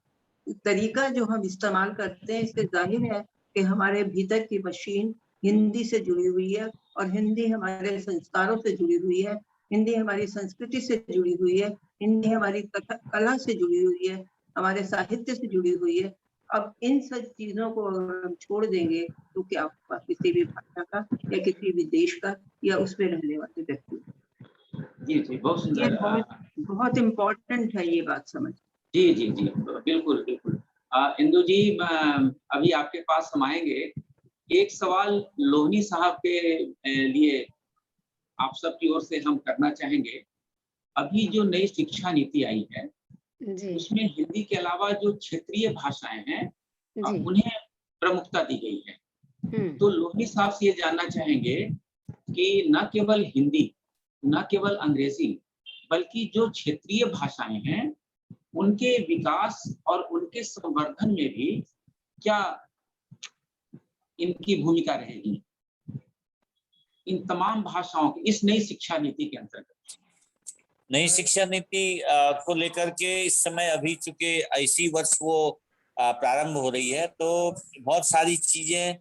तरीका जो हम इस्तेमाल करते हैं, इससे जाहिर है कि हमारे भीतर की मशीन हिंदी से जुड़ी हुई है, और हिंदी हमारे संस्कारों से जुड़ी हुई है, हिंदी हमारी संस्कृति से जुड़ी हुई है, हिंदी हमारी कला से जुड़ी हुई है, हमारे साहित्य से जुड़ी हुई है। अब इन सब चीजों को अगर हम छोड़ देंगे तो क्या होगा किसी भी भाषा का या किसी भी देश का या उसमें रहने वाले व्यक्ति। जी जी, बहुत सुंदर। बहुत इम्पोर्टेंट है ये बात समझ। जी जी जी, बिल्कुल बिल्कुल। इंदु जी, अभी आपके पास हम आएंगे। एक सवाल लोहनी साहब के लिए आप सबकी ओर से हम करना चाहेंगे। अभी जो नई शिक्षा नीति आई है उसमें हिंदी के अलावा जो क्षेत्रीय भाषाएं हैं उन्हें प्रमुखता दी गई है। तो लोहनी साहब से ये जानना चाहेंगे कि न केवल हिंदी, न केवल अंग्रेजी, बल्कि जो क्षेत्रीय भाषाएं हैं उनके विकास और उनके संवर्धन में भी क्या इनकी भूमिका रहेगी इन तमाम भाषाओं की इस नई शिक्षा नीति के अंतर्गत? नई शिक्षा नीति को लेकर के इस समय अभी चूंकि इसी वर्ष वो प्रारंभ हो रही है, तो बहुत सारी चीजें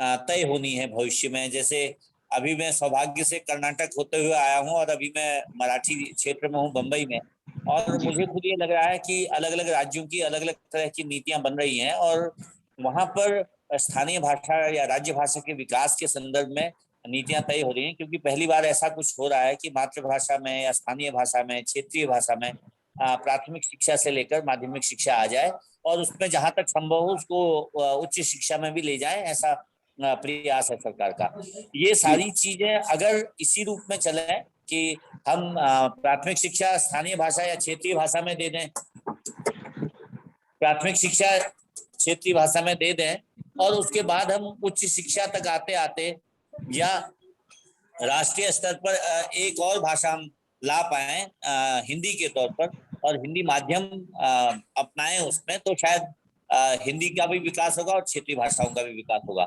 तय होनी है भविष्य में। जैसे अभी मैं सौभाग्य से कर्नाटक होते हुए आया हूँ और अभी मैं मराठी क्षेत्र में हूँ, बम्बई में, और मुझे खुद ये लग रहा है कि अलग अलग राज्यों की अलग अलग तरह की नीतियां बन रही हैं और वहां पर स्थानीय भाषा या राज्य भाषा के विकास के संदर्भ में नीतियां तय हो रही हैं। क्योंकि पहली बार ऐसा कुछ हो रहा है कि मातृभाषा में या स्थानीय भाषा में, क्षेत्रीय भाषा में प्राथमिक शिक्षा से लेकर माध्यमिक शिक्षा आ जाए और उसमें जहां तक संभव हो उसको उच्च शिक्षा में भी ले जाए, ऐसा प्रयास है सरकार का। ये सारी चीजें अगर इसी रूप में चले कि हम प्राथमिक शिक्षा स्थानीय भाषा या क्षेत्रीय भाषा में दे दें, प्राथमिक शिक्षा क्षेत्रीय भाषा में दे दें और उसके बाद हम उच्च शिक्षा तक आते आते या राष्ट्रीय स्तर पर एक और भाषा हम ला पाए हिंदी के तौर पर, और हिंदी माध्यम अपनाएं उसमें, तो शायद हिंदी का भी विकास होगा और क्षेत्रीय भाषाओं का भी विकास होगा।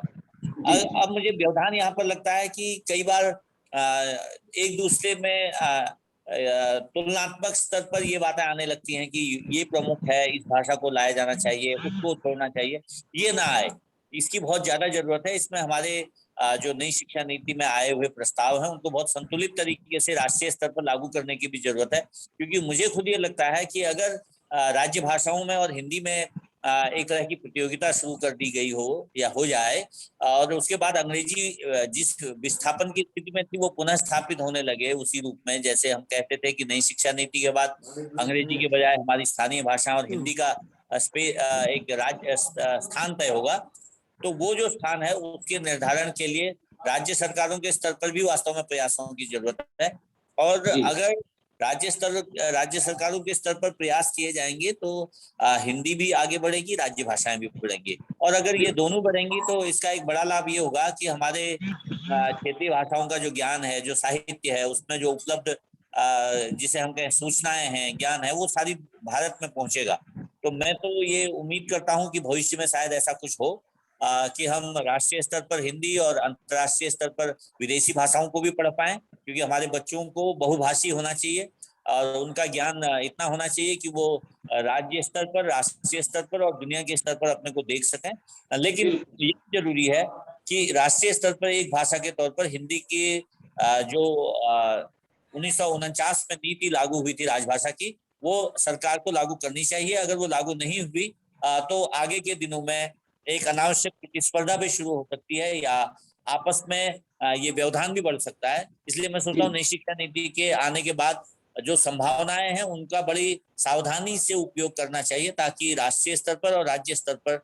अब मुझे व्यवधान यहाँ पर लगता है कि कई बार एक दूसरे में तुलनात्मक स्तर पर ये बातें आने लगती हैं कि ये प्रमुख है, इस भाषा को लाया जाना चाहिए, उसको छोड़ना चाहिए। ये ना आए, इसकी बहुत ज्यादा जरूरत है। इसमें हमारे जो नई शिक्षा नीति में आए हुए प्रस्ताव हैं उनको बहुत संतुलित तरीके से राष्ट्रीय स्तर पर लागू करने की भी जरूरत है। क्योंकि मुझे खुद ये लगता है कि अगर राज्य भाषाओं में और हिंदी में एक तरह की प्रतियोगिता शुरू कर दी गई हो या हो जाए और उसके बाद अंग्रेजी जिस विस्थापन की स्थिति में थी वो पुनः स्थापित होने लगे उसी रूप में, जैसे हम कहते थे कि नई शिक्षा नीति के बाद अंग्रेजी के बजाय हमारी स्थानीय भाषा और हिंदी का एक राज्य स्थान तय होगा, तो वो जो स्थान है उसके निर्धारण के लिए राज्य सरकारों के स्तर पर भी वास्तव में प्रयासों की जरूरत है। और अगर राज्य सरकारों के स्तर पर प्रयास किए जाएंगे तो हिंदी भी आगे बढ़ेगी, राज्य भाषाएं भी बढ़ेंगी। और अगर ये दोनों बढ़ेंगी तो इसका एक बड़ा लाभ ये होगा कि हमारे क्षेत्रीय भाषाओं का जो ज्ञान है, जो साहित्य है, उसमें जो उपलब्ध जिसे हम कहें सूचनाएं हैं, ज्ञान है, वो सारी भारत में पहुंचेगा। तो मैं तो ये उम्मीद करता हूं कि भविष्य में शायद ऐसा कुछ हो कि हम राष्ट्रीय स्तर पर हिंदी और अंतर्राष्ट्रीय स्तर पर विदेशी भाषाओं को भी पढ़ पाएं, क्योंकि हमारे बच्चों को बहुभाषी होना चाहिए और उनका ज्ञान इतना होना चाहिए कि वो राज्य स्तर पर, राष्ट्रीय स्तर पर और दुनिया के स्तर पर अपने को देख सकें। लेकिन ये जरूरी है कि राष्ट्रीय स्तर पर एक भाषा के तौर पर हिंदी के जो 1949 में नीति लागू हुई थी राजभाषा की, वो सरकार को लागू करनी चाहिए। अगर वो लागू नहीं हुई तो आगे के दिनों में एक अनावश्यक प्रतिस्पर्धा भी शुरू हो सकती है या आपस में ये व्यवधान भी बढ़ सकता है। इसलिए मैं सोचता हूँ नई शिक्षा नीति के आने के बाद जो संभावनाएं हैं उनका बड़ी सावधानी से उपयोग करना चाहिए, ताकि राष्ट्रीय स्तर पर और राज्य स्तर पर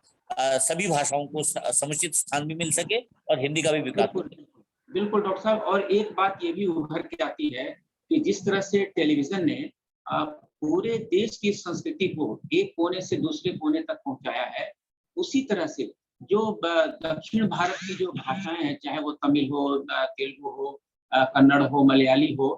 सभी भाषाओं को समुचित स्थान भी मिल सके और हिंदी का भी विकास हो सके। बिल्कुल डॉक्टर साहब, और एक बात ये भी उभर के आती है कि जिस तरह से टेलीविजन ने पूरे देश की संस्कृति को एक कोने से दूसरे कोने तक पहुंचाया है, उसी तरह से जो दक्षिण भारत की जो भाषाएं हैं, चाहे वो तमिल हो, तेलुगु हो, कन्नड़ हो, मलयाली हो,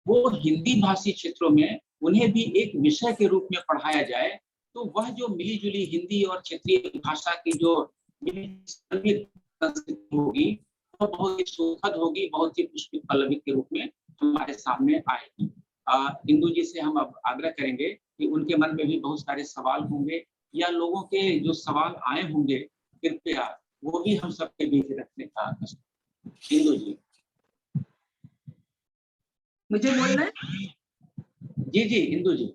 वो हिंदी भाषी क्षेत्रों में उन्हें भी एक विषय के रूप में पढ़ाया जाए, तो वह जो मिली जुली हिंदी और क्षेत्रीय भाषा की जो संस्कृति होगी वो बहुत ही सुखद होगी, बहुत ही पुष्पित पल्लवित के रूप में हमारे सामने आएगी। इंदु जी से हम अब आग्रह करेंगे कि उनके मन में भी बहुत सारे सवाल होंगे या लोगों के जो सवाल आए होंगे, कृपया वो भी हम सबके बीच रखने का। इंदु जी। मुझे बोलना है? जी जी इंदु जी।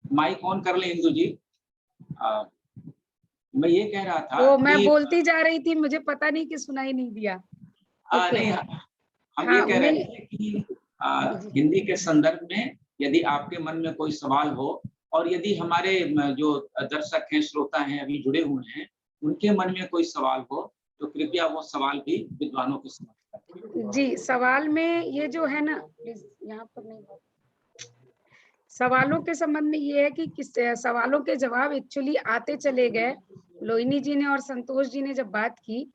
माइक ऑन कर ले इंदु जी। मैं ये कह रहा था मैं बोलती जा रही थी, मुझे पता नहीं कि सुनाई नहीं दिया। नहीं, हम ये कह रहे थे कि हिंदी के संदर्भ में यदि आपके मन में कोई सवाल हो और यदि हमारे जो दर्शक हैं, श्रोता हैं, अभी जुड़े हुए हैं, उनके मन में कोई सवाल हो तो कृपया वो सवाल भी विद्वानों के समक्ष रखें। जी, सवाल में ये जो है ना, प्लीज यहाँ पर नहीं, सवालों के संबंध में ये है कि किस सवालों के जवाब एक्चुअली आते चले गए। लोहिनी जी ने और संतोष जी ने जब बात की,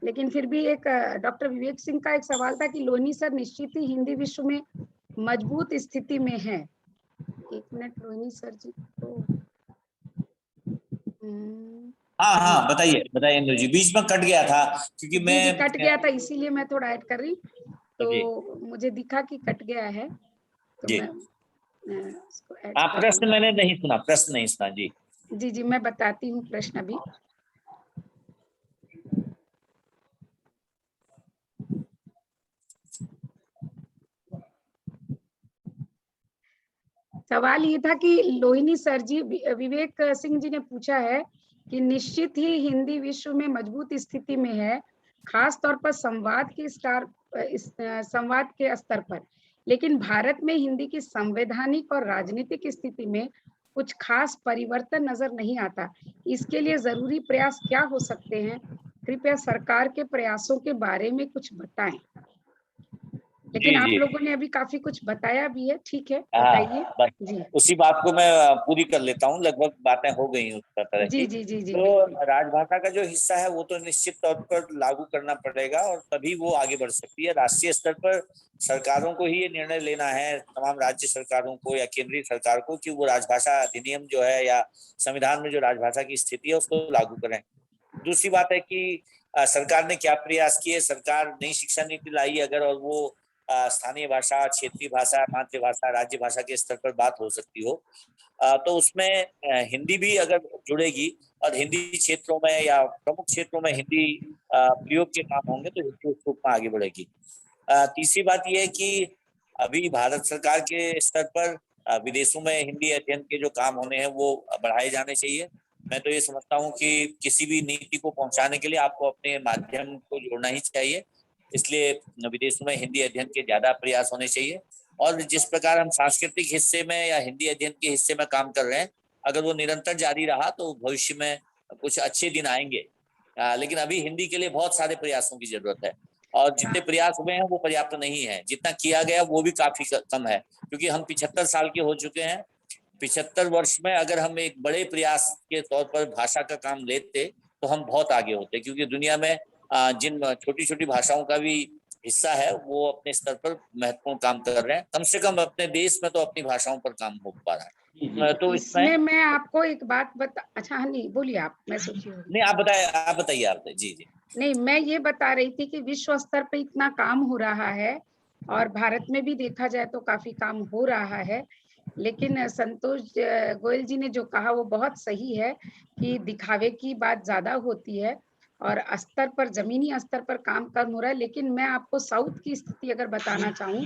लेकिन फिर भी एक डॉक्टर विवेक सिंह का एक सवाल था कि लोहिनी सर निश्चित ही हिंदी विश्व में मजबूत स्थिति में है। एक मिनट लोहिनी सर जी तो हाँ बताइए बताइए इंदु जी, बीच में कट गया था क्योंकि मैं कट गया था, इसीलिए मैं थोड़ा ऐड कर रही, तो मुझे दिखा कि कट गया है तो मैं इसको ऐड। प्रश्न मैंने नहीं सुना, प्रश्न नहीं सुना जी। जी मैं बताती हूँ प्रश्न अभी। सवाल ये था कि लोहिनी सर जी, विवेक सिंह जी ने पूछा है कि निश्चित ही हिंदी विश्व में मजबूत स्थिति में है, खास तौर पर संवाद के स्तर पर, लेकिन भारत में हिंदी की संवैधानिक और राजनीतिक स्थिति में कुछ खास परिवर्तन नजर नहीं आता। इसके लिए जरूरी प्रयास क्या हो सकते हैं? कृपया सरकार के प्रयासों के बारे में कुछ बताएं। लेकिन आप लोगों ने अभी काफी कुछ बताया भी है, ठीक है, बताइए। जी, उसी बात को मैं पूरी कर लेता हूँ, लगभग बातें हो गई उस तरह की। जी तो राजभाषा का जो हिस्सा है वो तो निश्चित तौर पर लागू करना पड़ेगा और तभी वो आगे बढ़ सकती है। राष्ट्रीय स्तर पर सरकारों को ही ये निर्णय लेना है, तमाम राज्य सरकारों को या केंद्रीय सरकार को, कि वो राजभाषा अधिनियम जो है या संविधान में जो राजभाषा की स्थिति है उसको लागू करें। दूसरी बात है कि सरकार ने क्या प्रयास किए। सरकार नई शिक्षा नीति लाई अगर, और वो स्थानीय भाषा, क्षेत्रीय भाषा, मातृभाषा, राज्य भाषा के स्तर पर बात हो सकती हो, तो उसमें हिंदी भी अगर जुड़ेगी और हिंदी क्षेत्रों में या प्रमुख क्षेत्रों में हिंदी प्रयोग के काम होंगे तो हिंदी उस रूप में आगे बढ़ेगी। तीसरी बात यह है कि अभी भारत सरकार के स्तर पर विदेशों में हिंदी अध्ययन के जो काम होने हैं वो बढ़ाए जाने चाहिए। मैं तो ये समझता हूँ कि किसी भी नीति को पहुंचाने के लिए आपको अपने माध्यम को जोड़ना ही चाहिए, इसलिए विदेशों में हिंदी अध्ययन के ज्यादा प्रयास होने चाहिए। और जिस प्रकार हम सांस्कृतिक हिस्से में या हिंदी अध्ययन के हिस्से में काम कर रहे हैं, अगर वो निरंतर जारी रहा तो भविष्य में कुछ अच्छे दिन आएंगे। लेकिन अभी हिंदी के लिए बहुत सारे प्रयासों की जरूरत है और जितने प्रयास हुए हैं वो पर्याप्त नहीं है। जितना किया गया वो भी काफी कम है, क्योंकि हम 75 साल के हो चुके हैं। 75 वर्ष में अगर हम एक बड़े प्रयास के तौर पर भाषा का काम लेते तो हम बहुत आगे होते, क्योंकि दुनिया में जिन छोटी छोटी भाषाओं का भी हिस्सा है वो अपने स्तर पर महत्वपूर्ण काम कर रहे हैं। कम से कम अपने देश में तो अपनी भाषाओं पर काम हो पा रहा है। तो इसमें मैं आपको एक बात अच्छा नहीं बोलिए आप, मैं सोची नहीं आप बताइए आप। जी जी नहीं, मैं ये बता रही थी कि विश्व स्तर पे इतना काम हो रहा है और भारत में भी देखा जाए तो काफी काम हो रहा है, लेकिन संतोष गोयल जी ने जो कहा वो बहुत सही है कि दिखावे की बात ज्यादा होती है और स्तर पर, जमीनी स्तर पर काम कम हो रहा है। लेकिन मैं आपको साउथ की स्थिति अगर बताना चाहूँ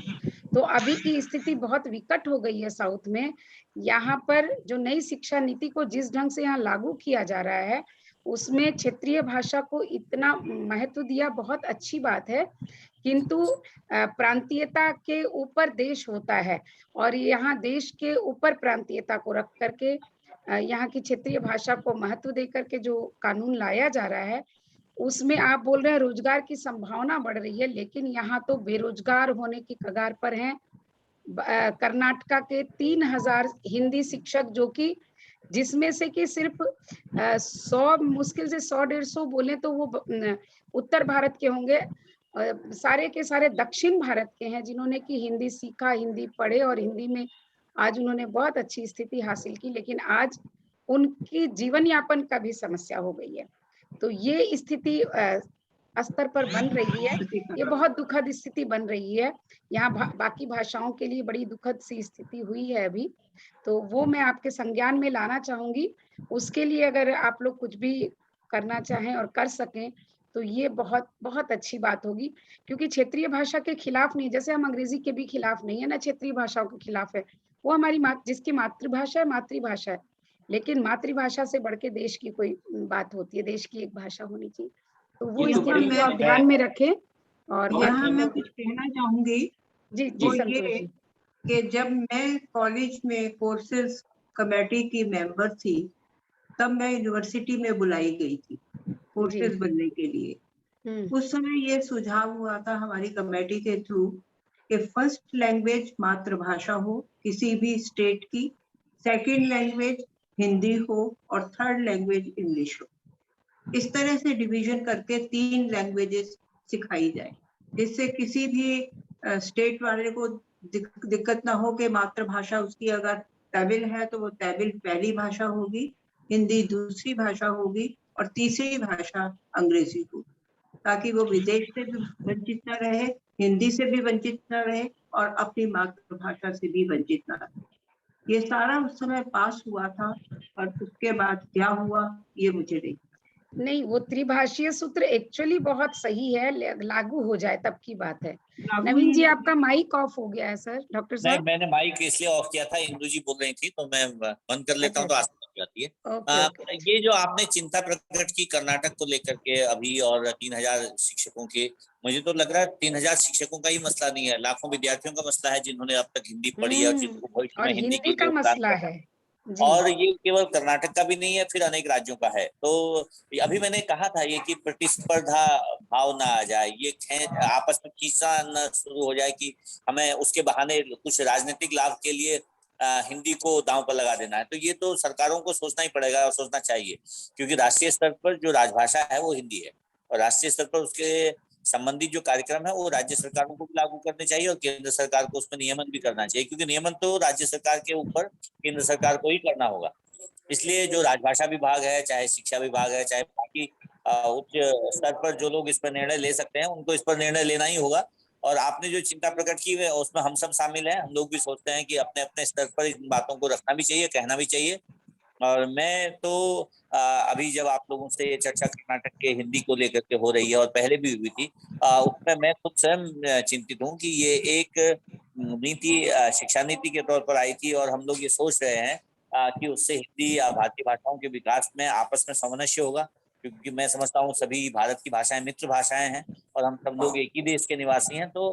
तो अभी की स्थिति बहुत विकट हो गई है साउथ में। यहाँ पर जो नई शिक्षा नीति को जिस ढंग से यहाँ लागू किया जा रहा है, उसमें क्षेत्रीय भाषा को इतना महत्व दिया, बहुत अच्छी बात है। किंतु प्रांतीयता के ऊपर देश होता है और यहाँ देश के ऊपर प्रांतीयता को रख करके यहाँ की क्षेत्रीय भाषा को महत्व दे करके जो कानून लाया जा रहा है, उसमें आप बोल रहे हैं रोजगार की संभावना बढ़ रही है, लेकिन यहाँ तो बेरोजगार होने की कगार पर हैं। कर्नाटका के 3000 हिंदी शिक्षक, जो कि जिसमें से कि सिर्फ 100, मुश्किल से 100-150 बोले तो वो उत्तर भारत के होंगे, सारे के सारे दक्षिण भारत के हैं जिन्होंने कि हिंदी सीखा, हिंदी पढ़े और हिंदी में आज उन्होंने बहुत अच्छी स्थिति हासिल की। लेकिन आज उनकी जीवन यापन का भी समस्या हो गई है। तो ये स्थिति स्तर पर बन रही है, ये बहुत दुखद स्थिति बन रही है। यहाँ बाकी भाषाओं के लिए बड़ी दुखद सी स्थिति हुई है अभी, तो वो मैं आपके संज्ञान में लाना चाहूंगी। उसके लिए अगर आप लोग कुछ भी करना चाहें और कर सकें तो ये बहुत बहुत अच्छी बात होगी, क्योंकि क्षेत्रीय भाषा के खिलाफ नहीं, जैसे हम अंग्रेजी के भी खिलाफ नहीं है ना, क्षेत्रीय भाषाओं के खिलाफ है। वो हमारी जिसकी मातृभाषा है, मातृभाषा है, लेकिन मातृभाषा से बढ़ के देश की कोई बात होती है, देश की एक भाषा होनी चाहिए। तो वो स्थिति को आप ध्यान में रखें। और यहाँ मैं कुछ कहना चाहूंगी जी जी, कि जब मैं कॉलेज में कोर्सेज कमेटी की मेंबर थी, तब मैं यूनिवर्सिटी में बुलाई गई थी कोर्सेज बनने के लिए। उस समय ये सुझाव हुआ था हमारी कमेटी के थ्रू कि फर्स्ट लैंग्वेज मातृभाषा हो किसी भी स्टेट की, सेकंड लैंग्वेज हिंदी हो और थर्ड लैंग्वेज इंग्लिश हो। इस तरह से डिवीजन करके 3 लैंग्वेजेस सिखाई जाए, जिससे किसी भी स्टेट वाले को दिक्कत ना हो कि मातृभाषा उसकी अगर तमिल है तो वो तमिल पहली भाषा होगी, हिंदी दूसरी भाषा होगी और तीसरी भाषा अंग्रेजी होगी, ताकि वो विदेश से भी वंचित न रहे, हिंदी से भी वंचित न रहे और अपनी मातृभाषा से भी वंचित न रहे। ये सारा उस समय पास हुआ था और उसके बाद क्या हुआ ये मुझे नहीं, वो त्रिभाषीय सूत्र एक्चुअली बहुत सही है, लागू हो जाए तब की बात है। नवीन जी, आपका माइक ऑफ हो गया है सर। डॉक्टर साहब, नहीं, मैंने माइक इसलिए ऑफ किया था, इंदु जी बोल रही थी तो मैं बंद कर लेता हूँ तो आसान हो जाती है। ये जो आपने चिंता प्रकट की कर्नाटक को लेकर के अभी और 3000 शिक्षकों के, मुझे तो लग रहा है 3000 शिक्षकों का ही मसला नहीं है, लाखों विद्यार्थियों का मसला है जिन्होंने अब तक हिंदी पढ़ी है और जिनको भविष्य में हिंदी की का मसला है। और ये केवल कर्नाटक का भी नहीं है, फिर अनेक राज्यों का है। तो अभी मैंने कहा था ये कि प्रतिस्पर्धा भाव ना आ जाए, ये आपस में खींचना न शुरू हो जाए कि हमें उसके बहाने कुछ राजनीतिक लाभ के लिए हिंदी को दांव पर लगा देना है। तो ये तो सरकारों को सोचना ही पड़ेगा और सोचना चाहिए, क्योंकि राष्ट्रीय स्तर पर जो राजभाषा है वो हिंदी है और राष्ट्रीय स्तर पर उसके संबंधित जो कार्यक्रम है वो राज्य सरकारों को भी लागू करने चाहिए और केंद्र सरकार को उसमें नियमन भी करना चाहिए, क्योंकि नियमन तो राज्य सरकार के ऊपर केंद्र सरकार को ही करना होगा। इसलिए जो राजभाषा विभाग है, चाहे शिक्षा विभाग है, चाहे बाकी उच्च स्तर पर जो लोग इस पर निर्णय ले सकते हैं, उनको इस पर निर्णय लेना ही होगा। और आपने जो चिंता प्रकट की है उसमें हम सब शामिल हैं, हम लोग भी सोचते हैं कि अपने अपने स्तर पर इन बातों को रखना भी चाहिए, कहना भी चाहिए। और मैं तो अभी जब आप लोगों से चर्चा कर्नाटक के हिंदी को लेकर के हो रही है और पहले भी हुई थी, उसमें मैं खुद स्वयं चिंतित हूँ कि ये एक नीति शिक्षा नीति के तौर पर आई थी और हम लोग ये सोच रहे हैं कि उससे हिंदी या भारतीय भाषाओं के विकास में आपस में सामंजस्य होगा, क्योंकि मैं समझता हूँ सभी भारत की भाषाएं मित्र भाषाएं हैं और हम सब लोग एक ही देश के निवासी हैं। तो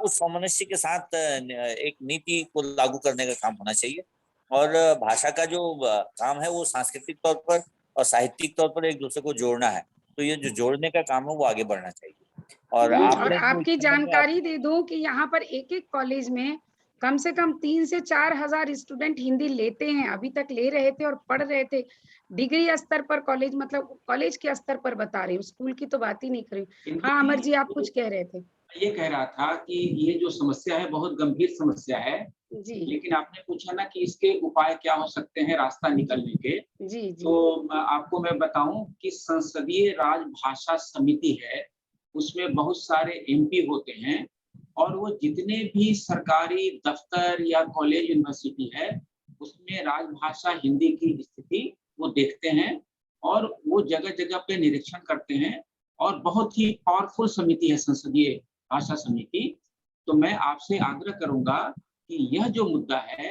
उस सामंजस्य के साथ एक नीति को लागू करने का काम होना चाहिए और भाषा का जो काम है वो सांस्कृतिक तौर पर और साहित्यिक तौर पर एक दूसरे को जोड़ना है। तो ये जो जोड़ने का काम है वो आगे बढ़ना चाहिए। और आपकी जानकारी दे दूं कि यहाँ पर एक एक कॉलेज में कम से कम 3 से 4 हजार स्टूडेंट हिंदी लेते हैं, अभी तक ले रहे थे और पढ़ रहे थे। डिग्री स्तर पर कॉलेज, मतलब कॉलेज के स्तर पर बता रही हूँ, स्कूल की तो बात ही नहीं कर रही हूँ। हाँ अमर जी, आप कुछ कह रहे थे। ये कह रहा था कि ये जो समस्या है बहुत गंभीर समस्या है जी, लेकिन आपने पूछा ना कि इसके उपाय क्या हो सकते हैं रास्ता निकलने के। जी, तो आपको मैं बताऊं कि संसदीय राजभाषा समिति है, उसमें बहुत सारे एमपी होते हैं और वो जितने भी सरकारी दफ्तर या कॉलेज यूनिवर्सिटी है उसमें राजभाषा हिंदी की स्थिति वो देखते हैं और वो जगह जगह पे निरीक्षण करते हैं और बहुत ही पावरफुल समिति है संसदीय भाषा समिति। तो मैं आपसे आग्रह करूंगा कि यह जो मुद्दा है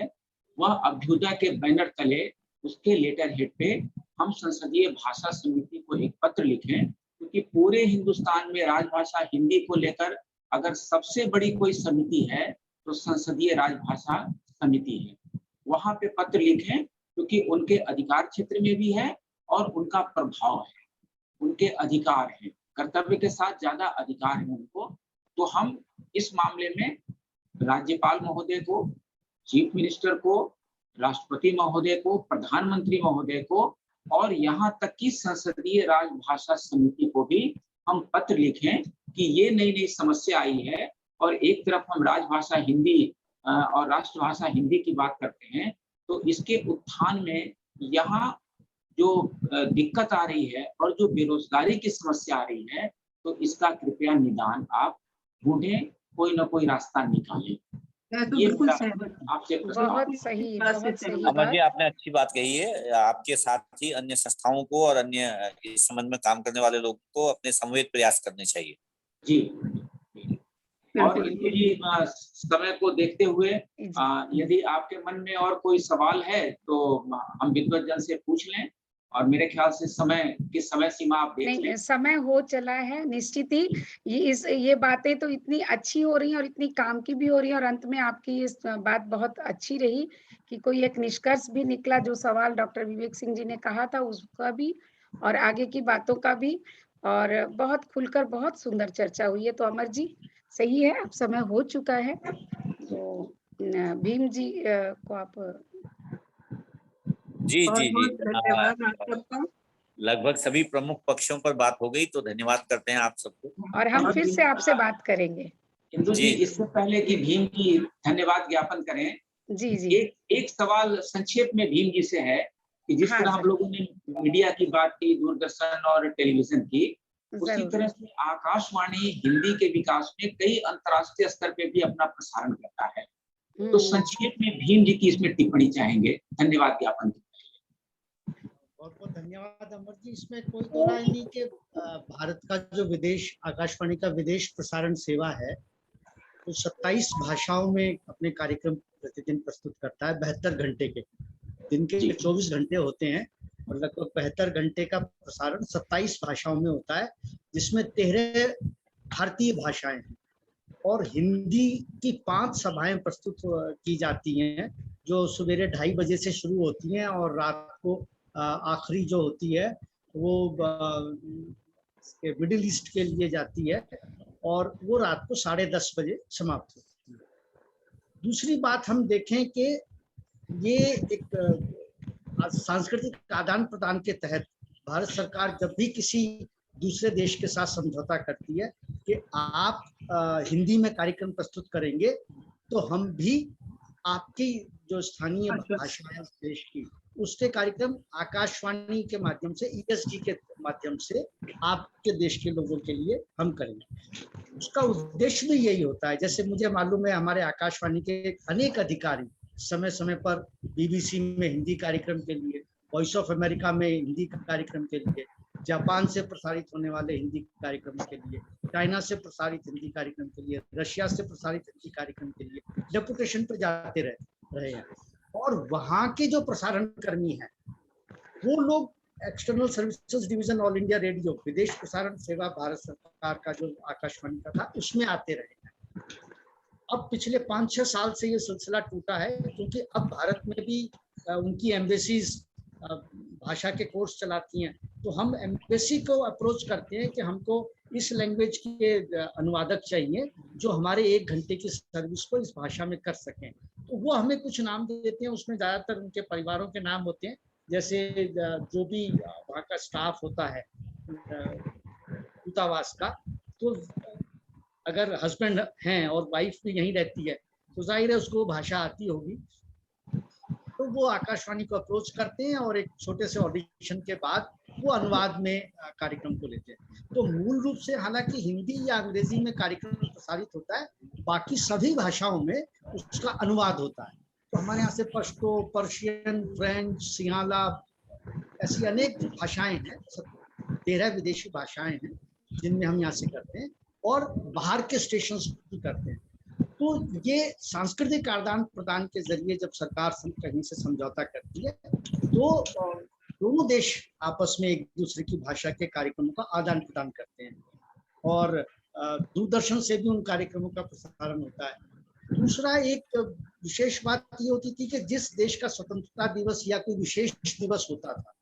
वह अभ्युदय के बैनर तले उसके लेटर हेड पे हम संसदीय भाषा समिति को एक पत्र लिखें, क्योंकि पूरे हिंदुस्तान में राजभाषा हिंदी को लेकर अगर सबसे बड़ी कोई समिति है तो संसदीय राजभाषा समिति है। वहां पे पत्र लिखें, क्योंकि उनके अधिकार क्षेत्र में भी है और उनका प्रभाव है, उनके अधिकार हैं, कर्तव्य के साथ ज्यादा अधिकार है उनको। तो हम इस मामले में राज्यपाल महोदय को, चीफ मिनिस्टर को, राष्ट्रपति महोदय को, प्रधानमंत्री महोदय को और यहाँ तक कि संसदीय राजभाषा समिति को भी हम पत्र लिखें कि ये नई नई समस्या आई है और एक तरफ हम राजभाषा हिंदी और राष्ट्रभाषा हिंदी की बात करते हैं, तो इसके उत्थान में यहाँ जो दिक्कत आ रही है और जो बेरोजगारी की समस्या आ रही है, तो इसका कृपया निदान आप ढूंढें, कोई ना कोई रास्ता निकालें। ये बिल्कुल आपसे बहुत सही अमर जी, आपने अच्छी बात कही है। आपके साथ ही अन्य संस्थाओं को और अन्य इस संबंध में काम करने वाले लोगों को अपने समवेत प्रयास करने चाहिए। जी, और इनकी समय को देखते हुए यदि आपके मन में और कोई सवाल है तो हम विद्वत जन से पूछ लें, और मेरे ख्याल से समय सीमा आप देख लें। समय हो चला है निश्चित ही। ये बातें तो इतनी अच्छी हो रही हैं और इतनी काम की भी हो रही है, और अंत में आपकी ये बात बहुत अच्छी रही कि कोई एक निष्कर्ष भी निकला, जो सवाल डॉक्टर विवेक सिंह जी ने कहा था उसका भी और आगे की बातों का भी, और बहुत खुलकर बहुत सुंदर चर्चा हुई है। तो अमर जी सही है, अब समय हो चुका है, तो भीम जी को आप। जी जी जी, लगभग सभी प्रमुख पक्षों पर बात हो गई, तो धन्यवाद करते हैं आप सबको। और हम फिर से आपसे बात करेंगे। इंदु जी, इससे पहले कि भीम की धन्यवाद ज्ञापन करें, जी जी, एक सवाल संक्षेप में भीम जी से है कि जिस तरह हम लोगों ने मीडिया की बात की, दूरदर्शन और टेलीविजन की, उसी तरह से आकाशवाणी हिंदी के विकास में कई अंतर्राष्ट्रीय स्तर पे भी अपना प्रसारण करता है। तो संक्षेप में भीम जी की इसमें टिप्पणी चाहेंगे धन्यवाद ज्ञापन। बहुत बहुत धन्यवाद अमर जी। इसमें कोई दो राय नहीं कि भारत का जो विदेश आकाशवाणी का विदेश प्रसारण सेवा है, तो 27 भाषाओं में अपने कार्यक्रम प्रतिदिन प्रस्तुत करता है। 72 घंटे के, दिन के 24 घंटे होते हैं और लगभग 72 घंटे का प्रसारण 27 भाषाओं में होता है, जिसमें 13 भारतीय भाषाएं हैं और हिंदी की 5 सभाएं प्रस्तुत की जाती हैं, जो सवेरे 2:30 बजे से शुरू होती हैं और रात को आखिरी जो होती है वो मिडिल ईस्ट के लिए जाती है और वो रात को 10:30 बजे समाप्त होती है। दूसरी बात हम देखें कि ये एक सांस्कृतिक आदान प्रदान के तहत भारत सरकार जब भी किसी दूसरे देश के साथ समझौता करती है कि आप हिंदी में कार्यक्रम प्रस्तुत करेंगे, तो हम भी आपकी जो स्थानीय भाषा है देश की, उसके कार्यक्रम आकाशवाणी के माध्यम से, ESG के माध्यम से आपके देश के लोगों के लिए हम करेंगे। उसका उद्देश्य भी यही होता है। जैसे मुझे मालूम है हमारे आकाशवाणी के अनेक अधिकारी समय समय पर BBC में हिंदी कार्यक्रम के लिए, वॉइस ऑफ अमेरिका में हिंदी कार्यक्रम के लिए, जापान से प्रसारित होने वाले हिंदी कार्यक्रम के लिए, चाइना से प्रसारित हिंदी कार्यक्रम के लिए, रशिया से प्रसारित हिंदी कार्यक्रम के लिए डेपुटेशन पर जाते रहे हैं। और वहाँ के जो प्रसारण कर्मी हैं वो लोग external services division all India radio, विदेश प्रसारण सेवा भारत सरकार का जो आकाशवाणी का था, उसमें आते रहे हैं। अब पिछले 5-6 साल से ये सिलसिला टूटा है, क्योंकि अब भारत में भी उनकी एम्बेसीज भाषा के कोर्स चलाती हैं, तो हम एम्बेसी को अप्रोच करते हैं कि हमको इस लैंग्वेज के अनुवादक चाहिए जो हमारे 1 घंटे की सर्विस को इस भाषा में कर सकें। तो वो हमें कुछ नाम देते हैं, उसमें ज़्यादातर उनके परिवारों के नाम होते हैं, जैसे जो भी वहाँ का स्टाफ होता है दूतावास का, तो अगर हस्बैंड हैं और वाइफ भी यहीं रहती है तो जाहिर है उसको भाषा आती होगी, तो वो आकाशवाणी को अप्रोच करते हैं और एक छोटे से ऑडिशन के बाद वो अनुवाद में कार्यक्रम को लेते हैं। तो मूल रूप से हालांकि हिंदी या अंग्रेजी में कार्यक्रम प्रसारित होता है, बाकी सभी भाषाओं में उसका अनुवाद होता है। तो हमारे यहाँ से पश्तो, पर्शियन, फ्रेंच, सिंहाला, ऐसी अनेक भाषाएं हैं, 13 विदेशी भाषाएं हैं जिनमें हम यहाँ से करते हैं और बाहर के स्टेशन भी करते हैं। तो ये सांस्कृतिक आदान प्रदान के जरिए जब सरकार कहीं से समझौता करती है तो दोनों देश आपस में एक दूसरे की भाषा के कार्यक्रमों का आदान प्रदान करते हैं और दूरदर्शन से भी उन कार्यक्रमों का प्रसारण होता है। दूसरा एक विशेष बात ये होती थी कि जिस देश का स्वतंत्रता दिवस या कोई विशेष दिवस होता था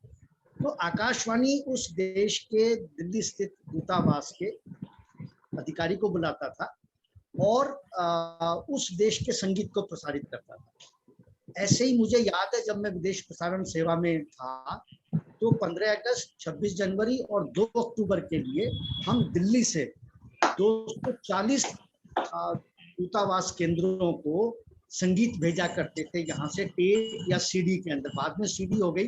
तो आकाशवाणी उस देश के दिल्ली स्थित दूतावास के अधिकारी को बुलाता था और उस देश के संगीत को प्रसारित करता था। ऐसे ही मुझे याद है जब मैं विदेश प्रसारण सेवा में था तो 15 अगस्त, 26 जनवरी और 2 अक्टूबर के लिए हम दिल्ली से 240 दूतावास केंद्रों को संगीत भेजा करते थे, यहाँ से टेप या सीडी के अंदर। बाद में सीडी हो गई,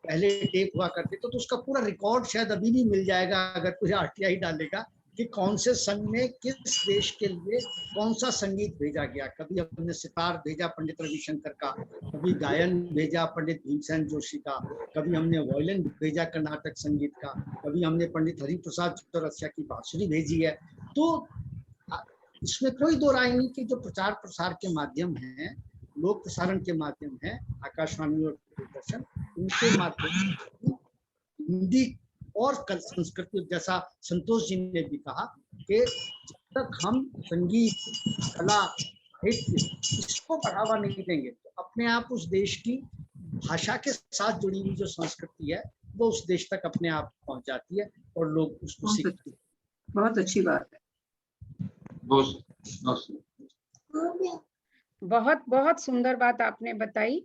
पहले टेप हुआ करते तो उसका पूरा रिकॉर्ड शायद अभी भी मिल जाएगा अगर कोई RTI डालेगा कि कौन से संघ में किस देश के लिए कौन सा संगीत भेजा गया। कभी हमने सितार भेजा पंडित रविशंकर का, कभी गायन भेजा पंडित भीमसेन जोशी का, कभी हमने वायलिन भेजा कर्नाटक संगीत का, कभी हमने पंडित हरिप्रसाद चौरसिया की बांसुरी भेजी है। तो इसमें कोई दो राय नहीं कि जो प्रचार प्रसार के माध्यम हैं, लोक प्रसारण के माध्यम है, आकाशवाणी और दूरदर्शन, उनके माध्यम हिंदी और कल संस्कृति, जैसा संतोष जी ने भी कहा कि जब तक हम संगीत, कला, साहित्य इसको बढ़ावा नहीं देंगे तो अपने आप उस देश की भाषा के साथ जुड़ी हुई जो संस्कृति है वो उस देश तक अपने आप पहुंच जाती है और लोग उसको सीखते हैं। बहुत अच्छी बात है। बहुत बहुत सुंदर बात आपने बताई।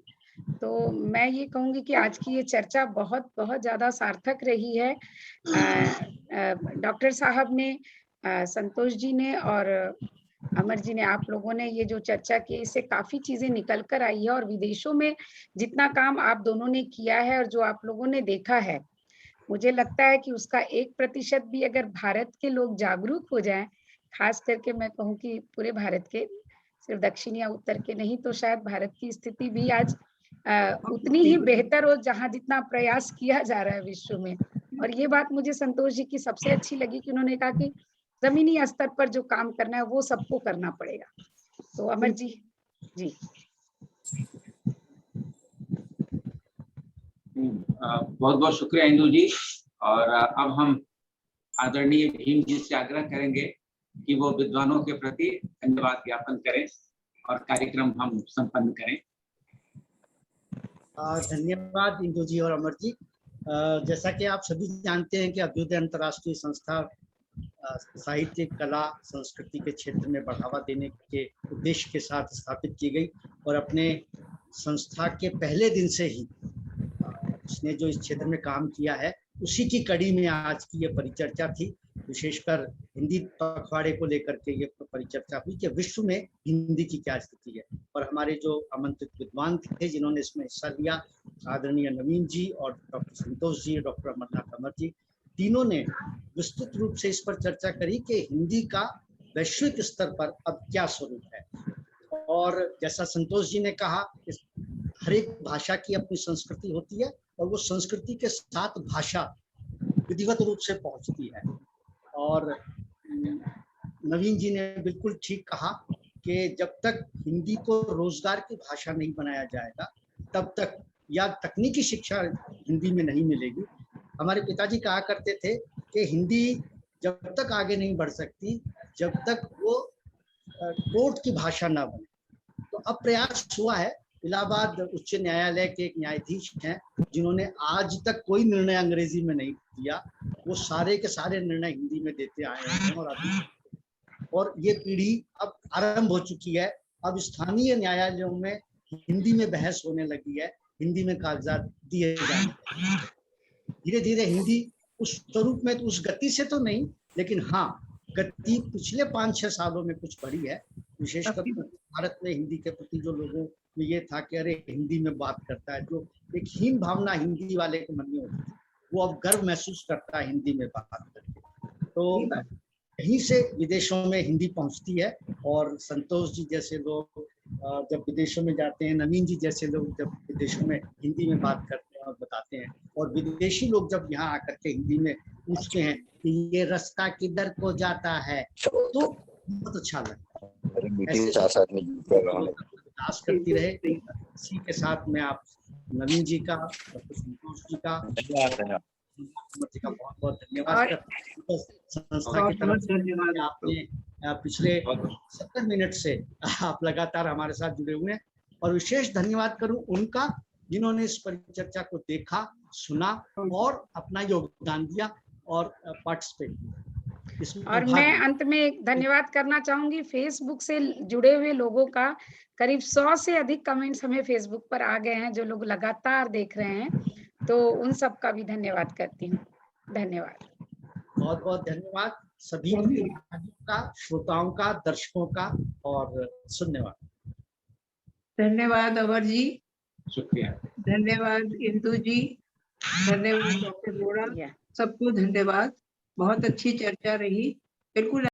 तो मैं ये कहूंगी कि आज की ये चर्चा बहुत बहुत ज्यादा सार्थक रही है। डॉक्टर साहब ने, संतोष जी ने और अमर जी ने, आप लोगों ने ये जो चर्चा की इससे काफी चीजें निकल कर आई है और विदेशों में जितना काम आप दोनों ने किया है और जो आप लोगों ने देखा है, मुझे लगता है कि उसका 1% भी अगर भारत के लोग जागरूक हो जाएं, खास करके मैं कहूँ कि पूरे भारत के, सिर्फ दक्षिण या उत्तर के नहीं, तो शायद भारत की स्थिति भी आज उतनी ही बेहतर हो जहाँ जितना प्रयास किया जा रहा है विश्व में। और ये बात मुझे संतोष जी की सबसे अच्छी लगी कि उन्होंने कहा कि जमीनी स्तर पर जो काम करना है वो सबको करना पड़ेगा। तो अमर जी जी बहुत बहुत शुक्रिया इंदु जी। और अब हम आदरणीय भीम जी से आग्रह करेंगे कि वो विद्वानों के प्रति धन्यवाद ज्ञापन करें और कार्यक्रम हम संपन्न करें। धन्यवाद इंदु जी और अमर जी। जैसा कि आप सभी जानते हैं कि अभ्युदय अंतर्राष्ट्रीय संस्था साहित्य, कला, संस्कृति के क्षेत्र में बढ़ावा देने के उद्देश्य के साथ स्थापित की गई और अपने संस्था के पहले दिन से ही इसने जो इस क्षेत्र में काम किया है उसी की कड़ी में आज की ये परिचर्चा थी। विशेषकर हिंदी पखवाड़े को लेकर के ये परिचर्चा हुई कि विश्व में हिंदी की क्या स्थिति है। और हमारे जो आमंत्रित विद्वान थे जिन्होंने इसमें हिस्सा लिया, आदरणीय नवीन जी और डॉक्टर संतोष जी, डॉक्टर अमरनाथ अमर जी, तीनों ने विस्तृत रूप से इस पर चर्चा करी कि हिंदी का वैश्विक स्तर पर अब क्या स्वरूप है। और जैसा संतोष जी ने कहा, हर एक भाषा की अपनी संस्कृति होती है और वो संस्कृति के साथ भाषा विधिवत रूप से पहुंचती है। और नवीन जी ने बिल्कुल ठीक कहा कि जब तक हिंदी को रोजगार की भाषा नहीं बनाया जाएगा तब तक, या तकनीकी शिक्षा हिंदी में नहीं मिलेगी। हमारे पिताजी कहा करते थे कि हिंदी जब तक आगे नहीं बढ़ सकती जब तक वो कोर्ट की भाषा ना बने। तो अब प्रयास हुआ है। इलाहाबाद उच्च न्यायालय के एक न्यायाधीश हैं जिन्होंने आज तक कोई निर्णय अंग्रेजी में नहीं दिया, वो सारे के सारे निर्णय हिंदी में देते आए हैं और अभी, और ये पीढ़ी अब आरंभ हो चुकी है। अब स्थानीय न्यायालयों में हिंदी में बहस होने लगी है, हिंदी में कागजात दिए जा रहे हैं। धीरे धीरे हिंदी उस स्वरूप में, उस गति से तो नहीं, लेकिन हाँ गति पिछले 5-6 सालों में कुछ बढ़ी है। विशेषकर भारत में हिंदी के प्रति जो लोगों में ये था कि अरे हिंदी में बात करता है, जो एक हीन भावना हिंदी वाले के मन में होती थी, वो अब गर्व महसूस करता है हिंदी में बात करके। तो यहीं से विदेशों में हिंदी पहुंचती है। और संतोष जी जैसे लोग जब विदेशों में जाते हैं, नवीन जी जैसे लोग जब विदेशों में हिंदी में बात करते हैं और बताते हैं, और विदेशी लोग जब यहाँ आकर के हिंदी में पूछते हैं कि ये रास्ता किधर को जाता है, तो बहुत अच्छा लगता है। विकास करती रहे। इसी के साथ मैं आप नवीन जी का, डॉक्टर संतोष जी का, बहुत बहुत धन्यवाद करता हूं। संस्था की तरफ से आपने पिछले 70 मिनट से आप लगातार हमारे साथ जुड़े हुए हैं, और विशेष धन्यवाद करूं उनका जिन्होंने इस परिचर्चा को देखा, सुना और अपना योगदान दिया और पार्टिसिपेट किया। और मैं अंत में एक धन्यवाद करना चाहूंगी फेसबुक से जुड़े हुए लोगों का। करीब 100 से अधिक कमेंट्स हमें फेसबुक पर आ गए हैं, जो लोग लगातार देख रहे हैं, तो उन सब का भी धन्यवाद करती हूँ। धन्यवाद, बहुत बहुत धन्यवाद सभी का, श्रोताओं का, दर्शकों का और सुनने वालों। धन्यवाद अमर जी, शुक्रिया, धन्यवाद इंदु जी, धन्यवाद डॉक्टर बोरा, सबको धन्यवाद। बहुत अच्छी चर्चा रही, बिल्कुल